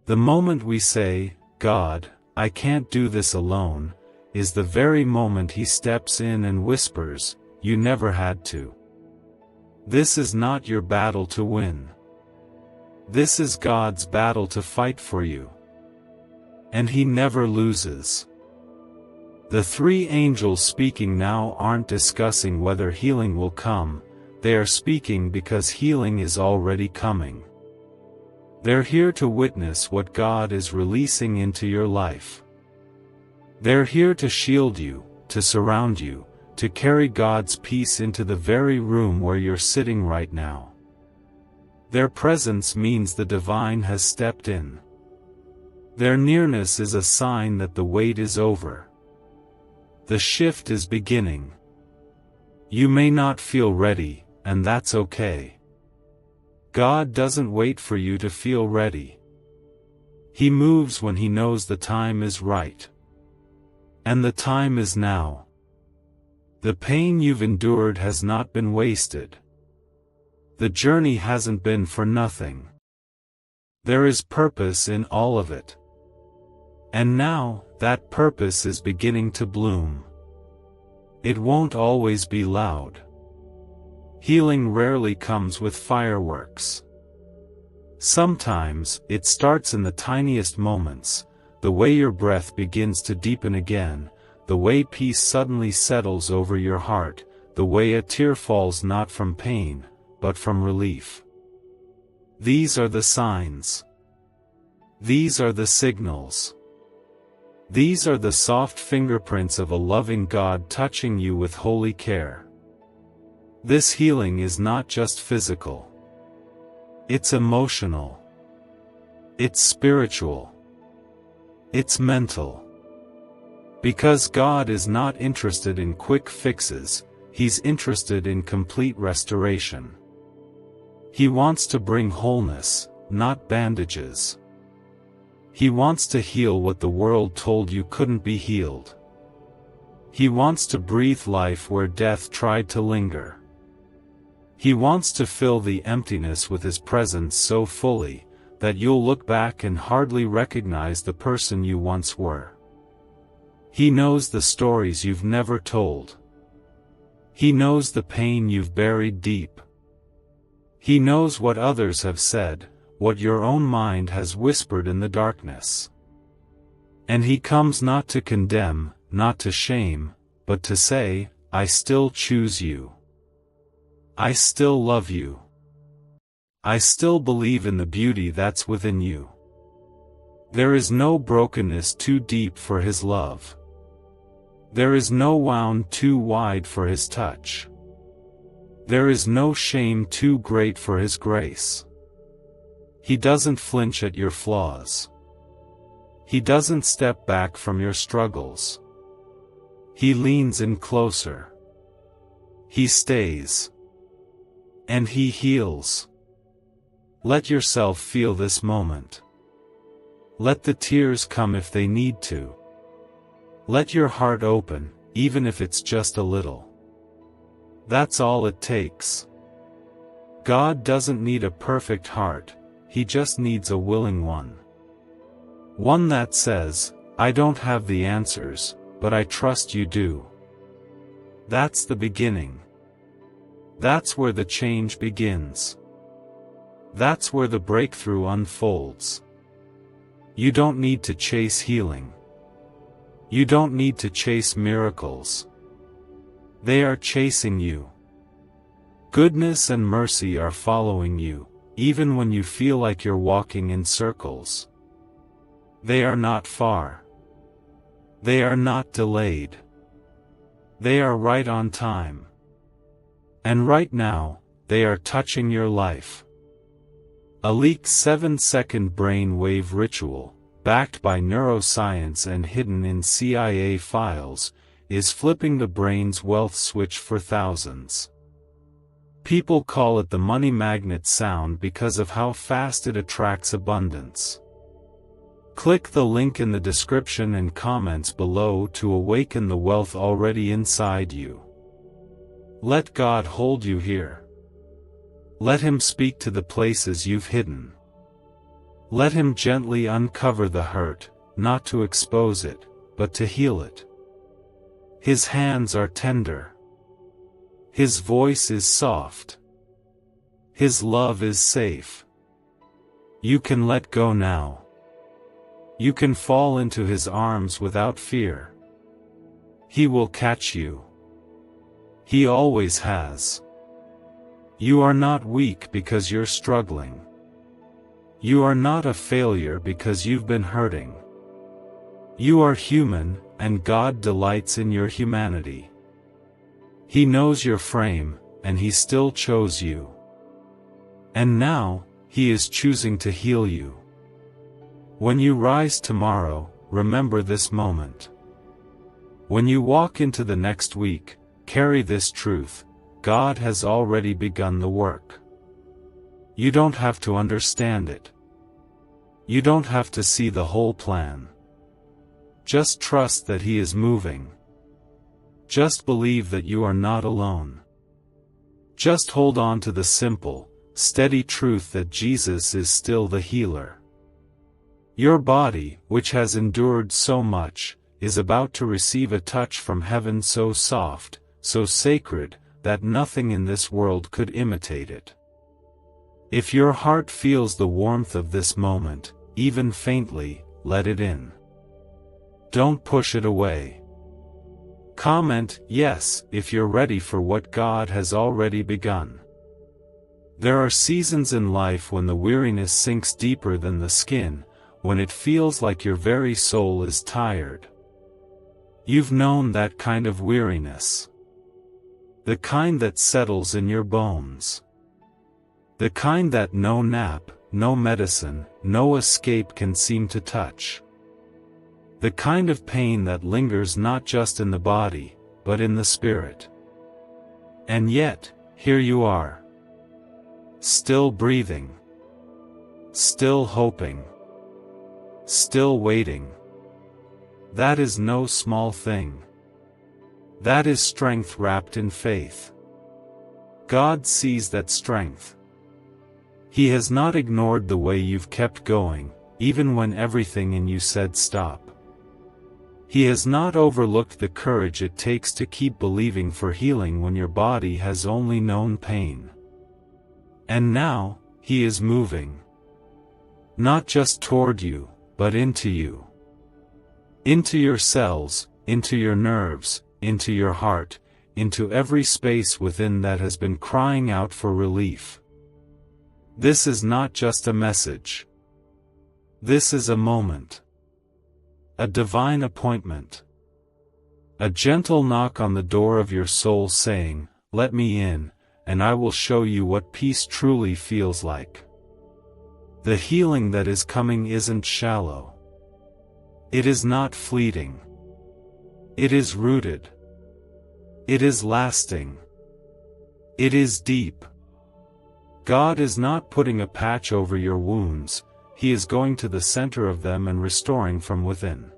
The moment we say, "God, I can't do this alone," is the very moment He steps in and whispers, "You never had to." This is not your battle to win. This is God's battle to fight for you. And He never loses. The three angels speaking now aren't discussing whether healing will come, they are speaking because healing is already coming. They're here to witness what God is releasing into your life. They're here to shield you, to surround you, to carry God's peace into the very room where you're sitting right now. Their presence means the divine has stepped in. Their nearness is a sign that the wait is over. The shift is beginning. You may not feel ready, and that's okay. God doesn't wait for you to feel ready. He moves when He knows the time is right. And the time is now. The pain you've endured has not been wasted. The journey hasn't been for nothing. There is purpose in all of it. And now, that purpose is beginning to bloom. It won't always be loud. Healing rarely comes with fireworks. Sometimes, it starts in the tiniest moments, the way your breath begins to deepen again, the way peace suddenly settles over your heart, the way a tear falls not from pain, but from relief. These are the signs. These are the signals. These are the soft fingerprints of a loving God touching you with holy care. This healing is not just physical. It's emotional. It's spiritual. It's mental. Because God is not interested in quick fixes, He's interested in complete restoration. He wants to bring wholeness, not bandages. He wants to heal what the world told you couldn't be healed. He wants to breathe life where death tried to linger. He wants to fill the emptiness with His presence so fully, that you'll look back and hardly recognize the person you once were. He knows the stories you've never told. He knows the pain you've buried deep. He knows what others have said, what your own mind has whispered in the darkness. And He comes not to condemn, not to shame, but to say, "I still choose you. I still love you. I still believe in the beauty that's within you. There is no brokenness too deep for His love. There is no wound too wide for His touch. There is no shame too great for His grace. He doesn't flinch at your flaws. He doesn't step back from your struggles. He leans in closer. He stays. And He heals. Let yourself feel this moment. Let the tears come if they need to. Let your heart open, even if it's just a little. That's all it takes. God doesn't need a perfect heart, He just needs a willing one. One that says, I don't have the answers, but I trust you do. That's the beginning. That's where the change begins. That's where the breakthrough unfolds. You don't need to chase healing. You don't need to chase miracles. They are chasing you. Goodness and mercy are following you, even when you feel like you're walking in circles. They are not far. They are not delayed. They are right on time. And right now, they are touching your life. A leaked 7-second brain wave ritual, backed by neuroscience and hidden in CIA files, is flipping the brain's wealth switch for thousands. People call it the money magnet sound because of how fast it attracts abundance. Click the link in the description and comments below to awaken the wealth already inside you. Let God hold you here. Let Him speak to the places you've hidden. Let Him gently uncover the hurt, not to expose it, but to heal it. His hands are tender. His voice is soft. His love is safe. You can let go now. You can fall into His arms without fear. He will catch you. He always has. You are not weak because you're struggling. You are not a failure because you've been hurting. You are human, and God delights in your humanity. He knows your frame, and He still chose you. And now, He is choosing to heal you. When you rise tomorrow, remember this moment. When you walk into the next week, carry this truth: God has already begun the work. You don't have to understand it. You don't have to see the whole plan. Just trust that He is moving. Just believe that you are not alone. Just hold on to the simple, steady truth that Jesus is still the healer. Your body, which has endured so much, is about to receive a touch from heaven so soft, so sacred, that nothing in this world could imitate it. If your heart feels the warmth of this moment, even faintly, let it in. Don't push it away. Comment yes if you're ready for what God has already begun. There are seasons in life when the weariness sinks deeper than the skin, when it feels like your very soul is tired. You've known that kind of weariness. The kind that settles in your bones. The kind that no nap, no medicine, no escape can seem to touch. The kind of pain that lingers not just in the body, but in the spirit. And yet, here you are. Still breathing. Still hoping. Still waiting. That is no small thing. That is strength wrapped in faith. God sees that strength. He has not ignored the way you've kept going, even when everything in you said stop. He has not overlooked the courage it takes to keep believing for healing when your body has only known pain. And now, He is moving. Not just toward you, but into you. Into your cells, into your nerves, into your heart, into every space within that has been crying out for relief. This is not just a message. This is a moment. A divine appointment. A gentle knock on the door of your soul saying, "Let me in, and I will show you what peace truly feels like." The healing that is coming isn't shallow. It is not fleeting. It is rooted. It is lasting. It is deep. God is not putting a patch over your wounds, He is going to the center of them and restoring from within.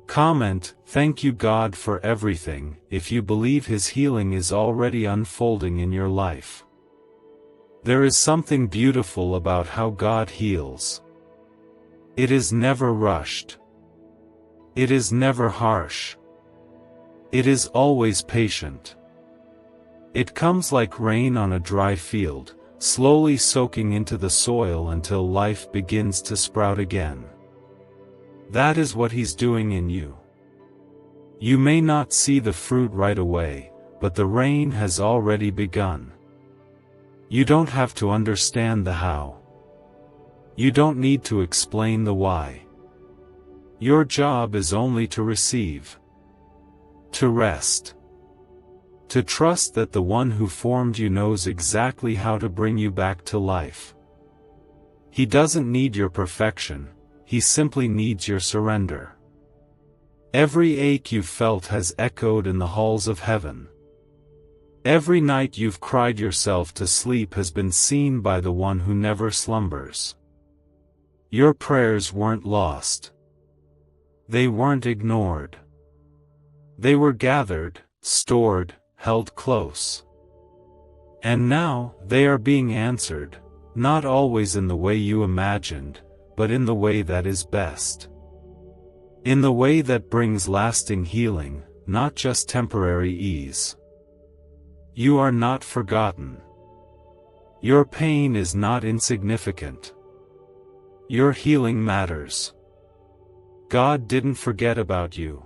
Comment, "Thank you God for everything," if you believe His healing is already unfolding in your life. There is something beautiful about how God heals. It is never rushed. It is never harsh. It is always patient. It comes like rain on a dry field, slowly soaking into the soil until life begins to sprout again. That is what He's doing in you. You may not see the fruit right away, but the rain has already begun. You don't have to understand the how. You don't need to explain the why. Your job is only to receive. To rest. To trust that the one who formed you knows exactly how to bring you back to life. He doesn't need your perfection, He simply needs your surrender. Every ache you've felt has echoed in the halls of heaven. Every night you've cried yourself to sleep has been seen by the one who never slumbers. Your prayers weren't lost. They weren't ignored. They were gathered, stored, held close. And now, they are being answered, not always in the way you imagined, but in the way that is best. In the way that brings lasting healing, not just temporary ease. You are not forgotten. Your pain is not insignificant. Your healing matters. God didn't forget about you.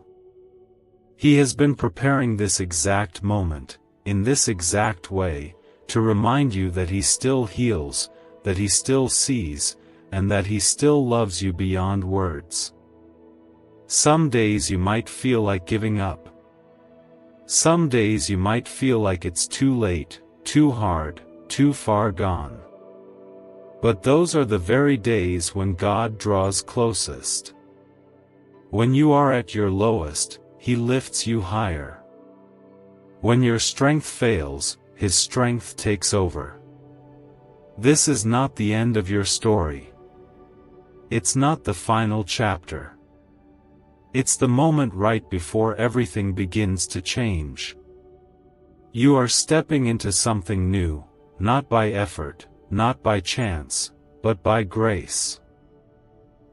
He has been preparing this exact moment, in this exact way, to remind you that He still heals, that He still sees, and that He still loves you beyond words. Some days you might feel like giving up. Some days you might feel like it's too late, too hard, too far gone. But those are the very days when God draws closest. When you are at your lowest, He lifts you higher. When your strength fails, His strength takes over. This is not the end of your story. It's not the final chapter. It's the moment right before everything begins to change. You are stepping into something new, not by effort, not by chance, but by grace.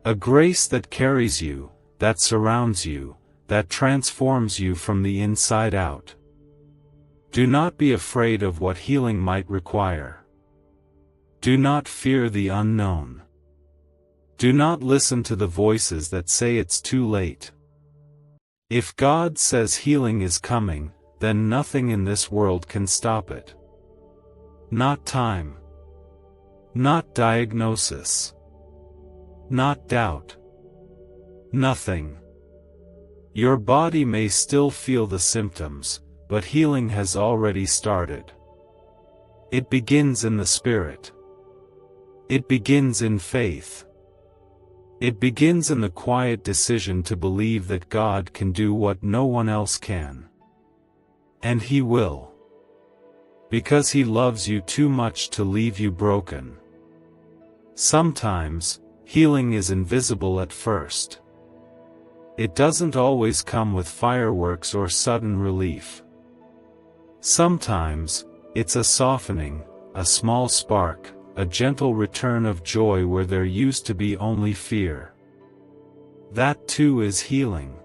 A grace that carries you, that surrounds you, that transforms you from the inside out. Do not be afraid of what healing might require. Do not fear the unknown. Do not listen to the voices that say it's too late. If God says healing is coming, then nothing in this world can stop it. Not time. Not diagnosis. Not doubt. Nothing. Your body may still feel the symptoms, but healing has already started. It begins in the Spirit. It begins in faith. It begins in the quiet decision to believe that God can do what no one else can. And He will. Because He loves you too much to leave you broken. Sometimes, healing is invisible at first. It doesn't always come with fireworks or sudden relief. Sometimes, it's a softening, a small spark, a gentle return of joy where there used to be only fear. That too is healing.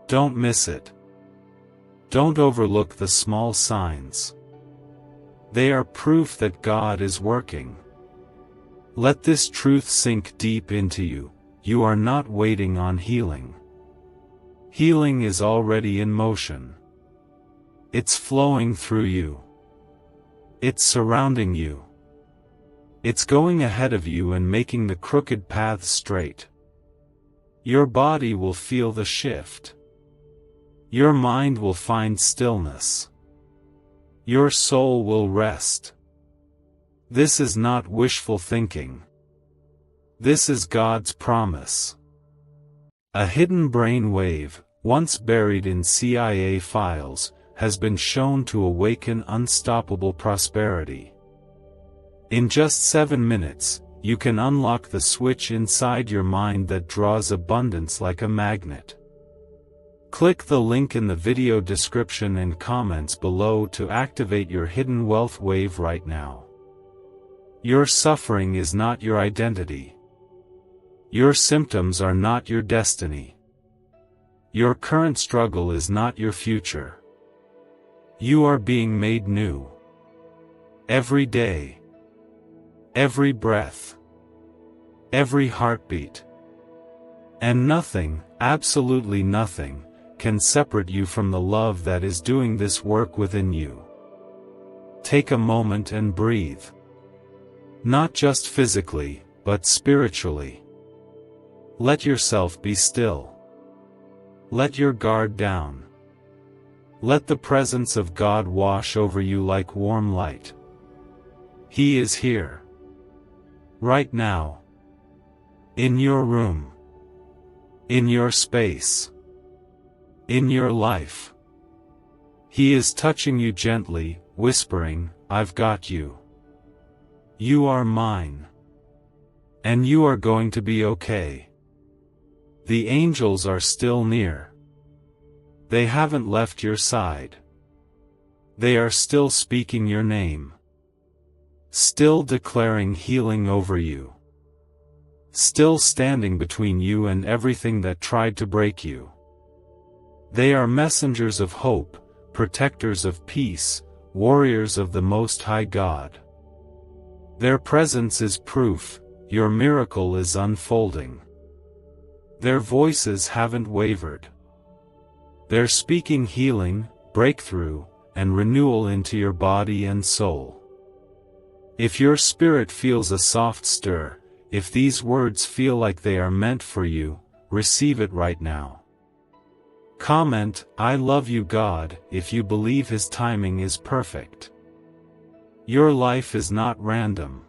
Don't miss it. Don't overlook the small signs. They are proof that God is working. Let this truth sink deep into you. You are not waiting on healing. Healing is already in motion. It's flowing through you. It's surrounding you. It's going ahead of you and making the crooked paths straight. Your body will feel the shift. Your mind will find stillness. Your soul will rest. This is not wishful thinking. This is God's promise. A hidden brain wave, once buried in CIA files, has been shown to awaken unstoppable prosperity. In just 7 minutes, you can unlock the switch inside your mind that draws abundance like a magnet. Click the link in the video description and comments below to activate your hidden wealth wave right now. Your suffering is not your identity. Your symptoms are not your destiny. Your current struggle is not your future. You are being made new. Every day. Every breath. Every heartbeat. And nothing, absolutely nothing, can separate you from the love that is doing this work within you. Take a moment and breathe. Not just physically, but spiritually. Let yourself be still. Let your guard down. Let the presence of God wash over you like warm light. He is here. Right now. In your room. In your space. In your life. He is touching you gently, whispering, "I've got you. You are mine. And you are going to be okay." The angels are still near. They haven't left your side. They are still speaking your name. Still declaring healing over you. Still standing between you and everything that tried to break you. They are messengers of hope, protectors of peace, warriors of the Most High God. Their presence is proof, your miracle is unfolding. Their voices haven't wavered. They're speaking healing, breakthrough, and renewal into your body and soul. If your spirit feels a soft stir, if these words feel like they are meant for you, receive it right now. Comment, "I love you, God," if you believe His timing is perfect. Your life is not random.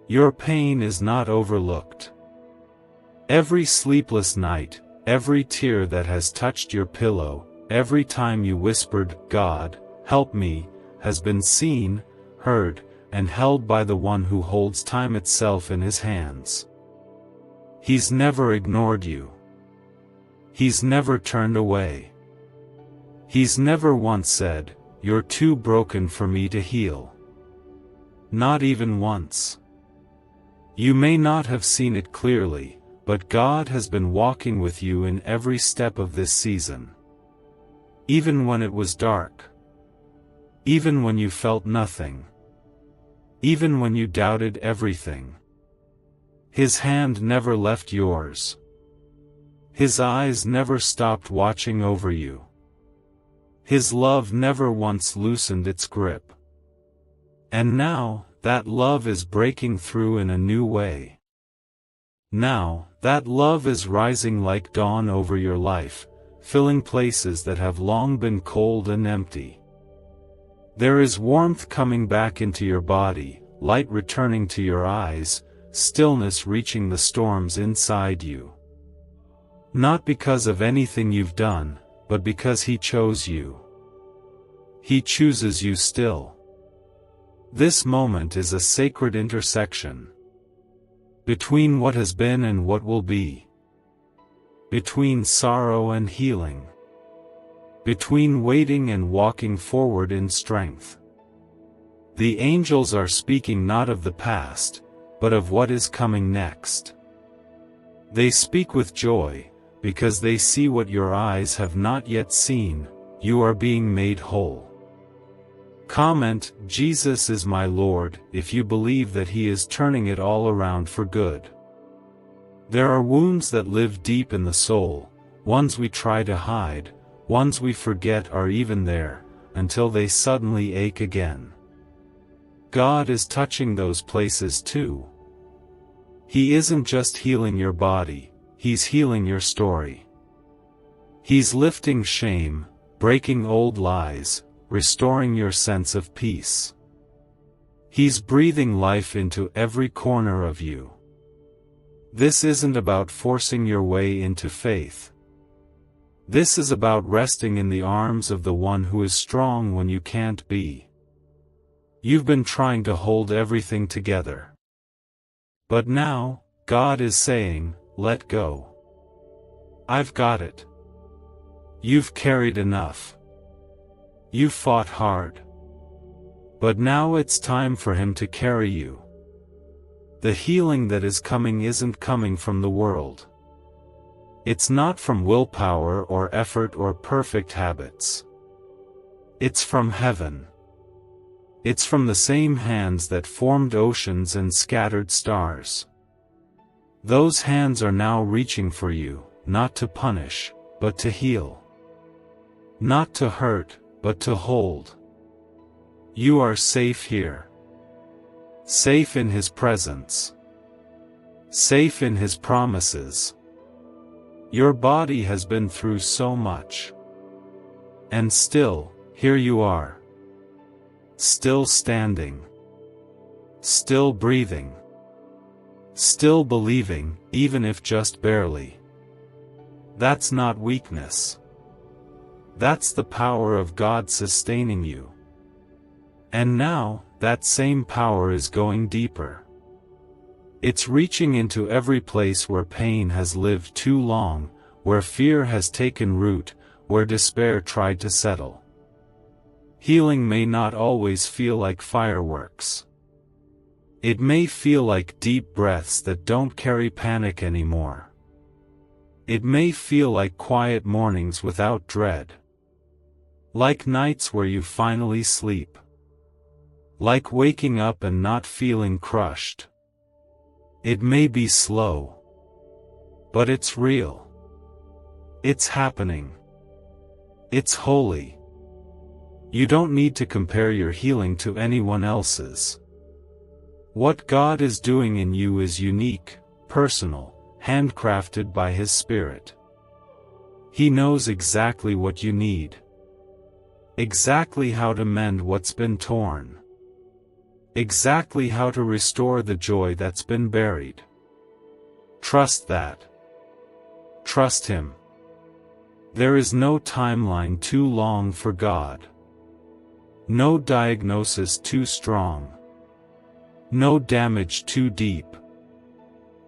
Your pain is not overlooked. Every sleepless night, every tear that has touched your pillow, every time you whispered, "God, help me," has been seen, heard, and held by the one who holds time itself in His hands. He's never ignored you. He's never turned away. He's never once said, "You're too broken for me to heal." Not even once. You may not have seen it clearly, but God has been walking with you in every step of this season. Even when it was dark. Even when you felt nothing. Even when you doubted everything. His hand never left yours. His eyes never stopped watching over you. His love never once loosened its grip. And now, that love is breaking through in a new way. Now, that love is rising like dawn over your life, filling places that have long been cold and empty. There is warmth coming back into your body, light returning to your eyes, stillness reaching the storms inside you. Not because of anything you've done, but because He chose you. He chooses you still. This moment is a sacred intersection. Between what has been and what will be. Between sorrow and healing. Between waiting and walking forward in strength. The angels are speaking not of the past, but of what is coming next. They speak with joy, because they see what your eyes have not yet seen. You are being made whole. Comment, "Jesus is my Lord," if you believe that He is turning it all around for good. There are wounds that live deep in the soul, ones we try to hide, ones we forget are even there, until they suddenly ache again. God is touching those places too. He isn't just healing your body, He's healing your story. He's lifting shame, breaking old lies, restoring your sense of peace. He's breathing life into every corner of you. This isn't about forcing your way into faith. This is about resting in the arms of the one who is strong when you can't be. You've been trying to hold everything together. But now, God is saying, let go. I've got it. You've carried enough. You've fought hard. But now it's time for Him to carry you. The healing that is coming isn't coming from the world. It's not from willpower or effort or perfect habits. It's from heaven. It's from the same hands that formed oceans and scattered stars. Those hands are now reaching for you, not to punish, but to heal. Not to hurt, but to hold. You are safe here. Safe in His presence. Safe in His promises. Your body has been through so much. And still, here you are. Still standing. Still breathing. Still believing, even if just barely. That's not weakness. That's the power of God sustaining you. And now, that same power is going deeper. It's reaching into every place where pain has lived too long, where fear has taken root, where despair tried to settle. Healing may not always feel like fireworks. It may feel like deep breaths that don't carry panic anymore. It may feel like quiet mornings without dread. Like nights where you finally sleep. Like waking up and not feeling crushed. It may be slow. But it's real. It's happening. It's holy. You don't need to compare your healing to anyone else's. What God is doing in you is unique, personal, handcrafted by His Spirit. He knows exactly what you need. Exactly how to mend what's been torn. Exactly how to restore the joy that's been buried. Trust that. Trust Him. There is no timeline too long for God. No diagnosis too strong. No damage too deep.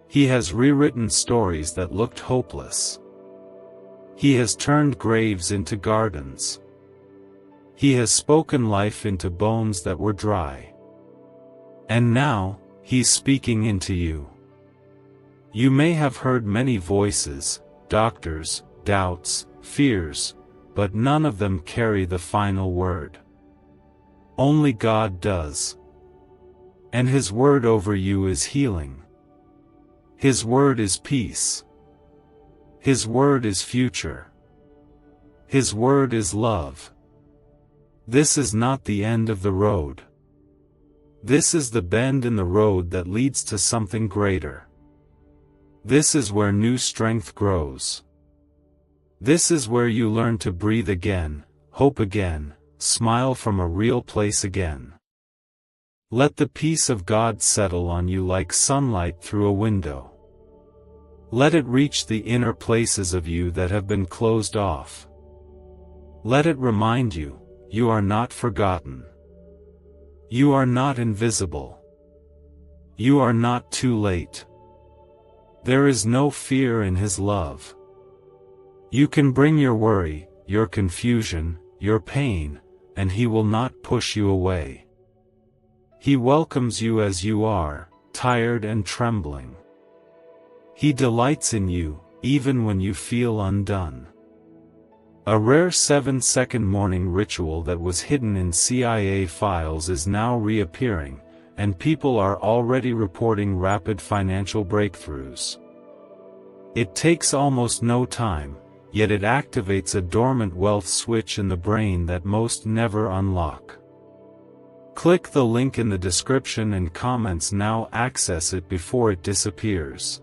He has rewritten stories that looked hopeless. He has turned graves into gardens. He has spoken life into bones that were dry. And now, He's speaking into you. You may have heard many voices, doctors, doubts, fears, but none of them carry the final word. Only God does. And His word over you is healing. His word is peace. His word is future. His word is love. This is not the end of the road. This is the bend in the road that leads to something greater. This is where new strength grows. This is where you learn to breathe again, hope again, smile from a real place again. Let the peace of God settle on you like sunlight through a window. Let it reach the inner places of you that have been closed off. Let it remind you, you are not forgotten. You are not invisible. You are not too late. There is no fear in His love. You can bring your worry, your confusion, your pain, and He will not push you away. He welcomes you as you are, tired and trembling. He delights in you, even when you feel undone. A rare 7-second morning ritual that was hidden in CIA files is now reappearing, and people are already reporting rapid financial breakthroughs. It takes almost no time, yet it activates a dormant wealth switch in the brain that most never unlock. Click the link in the description and comments now. Access it before it disappears.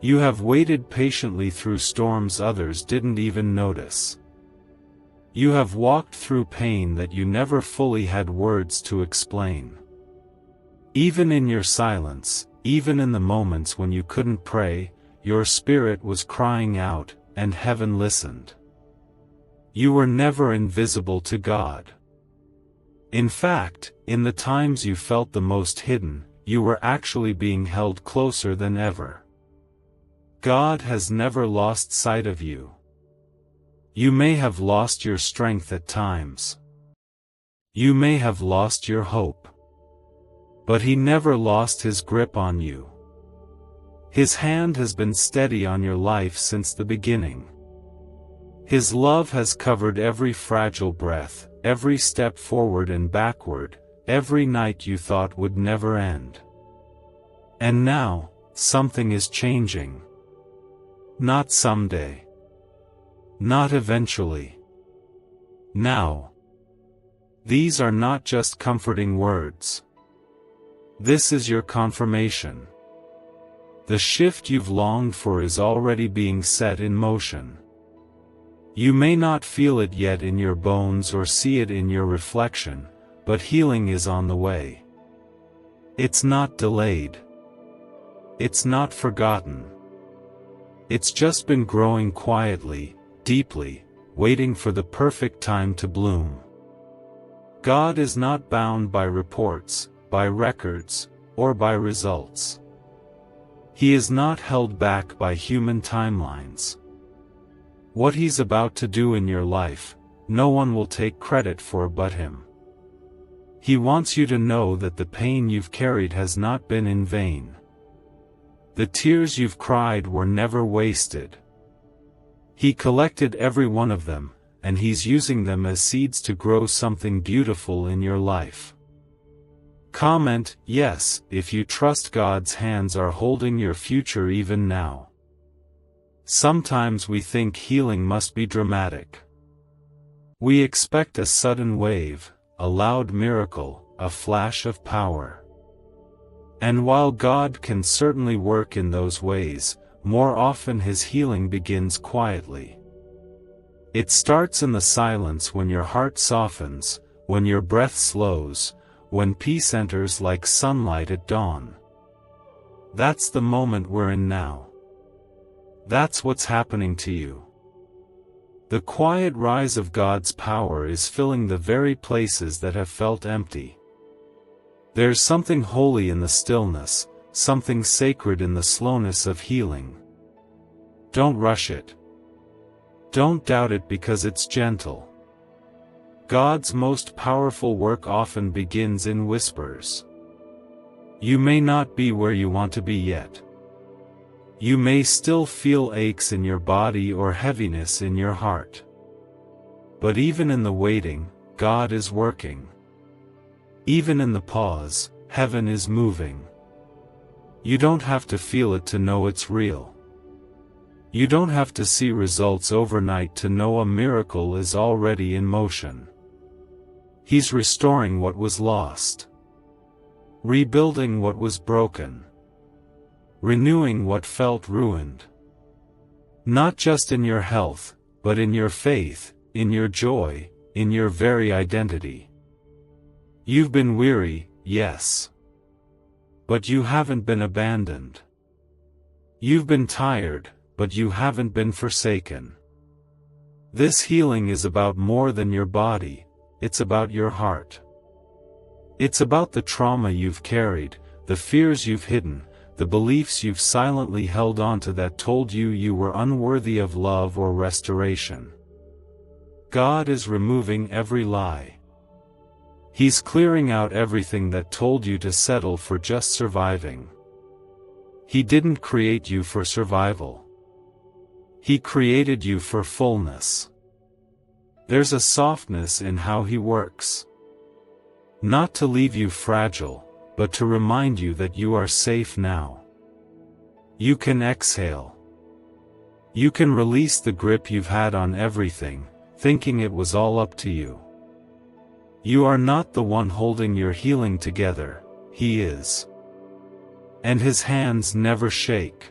You have waited patiently through storms others didn't even notice. You have walked through pain that you never fully had words to explain. Even in your silence, even in the moments when you couldn't pray, your spirit was crying out, and heaven listened. You were never invisible to God. In fact, in the times you felt the most hidden, you were actually being held closer than ever. God has never lost sight of you. You may have lost your strength at times. You may have lost your hope. But He never lost His grip on you. His hand has been steady on your life since the beginning. His love has covered every fragile breath, every step forward and backward, every night you thought would never end. And now, something is changing. Not someday. Not eventually. Now. These are not just comforting words. This is your confirmation. The shift you've longed for is already being set in motion. You may not feel it yet in your bones or see it in your reflection, but healing is on the way. It's not delayed. It's not forgotten. It's just been growing quietly, deeply, waiting for the perfect time to bloom. God is not bound by reports, by records, or by results. He is not held back by human timelines. What He's about to do in your life, no one will take credit for but Him. He wants you to know that the pain you've carried has not been in vain. The tears you've cried were never wasted. He collected every one of them, and He's using them as seeds to grow something beautiful in your life. Comment yes if you trust God's hands are holding your future even now. Sometimes we think healing must be dramatic. We expect a sudden wave, a loud miracle, a flash of power. And while God can certainly work in those ways, more often His healing begins quietly. It starts in the silence when your heart softens, when your breath slows, when peace enters like sunlight at dawn. That's the moment we're in now. That's what's happening to you. The quiet rise of God's power is filling the very places that have felt empty. There's something holy in the stillness, something sacred in the slowness of healing. Don't rush it. Don't doubt it because it's gentle. God's most powerful work often begins in whispers. You may not be where you want to be yet. You may still feel aches in your body or heaviness in your heart. But even in the waiting, God is working. Even in the pause, heaven is moving. You don't have to feel it to know it's real. You don't have to see results overnight to know a miracle is already in motion. He's restoring what was lost. Rebuilding what was broken. Renewing what felt ruined. Not just in your health, but in your faith, in your joy, in your very identity. You've been weary, yes. But you haven't been abandoned. You've been tired, but you haven't been forsaken. This healing is about more than your body, it's about your heart. It's about the trauma you've carried, the fears you've hidden, the beliefs you've silently held onto that told you you were unworthy of love or restoration. God is removing every lie. He's clearing out everything that told you to settle for just surviving. He didn't create you for survival. He created you for fullness. There's a softness in how He works. Not to leave you fragile, but to remind you that you are safe now. You can exhale. You can release the grip you've had on everything, thinking it was all up to you. You are not the one holding your healing together, He is. And His hands never shake.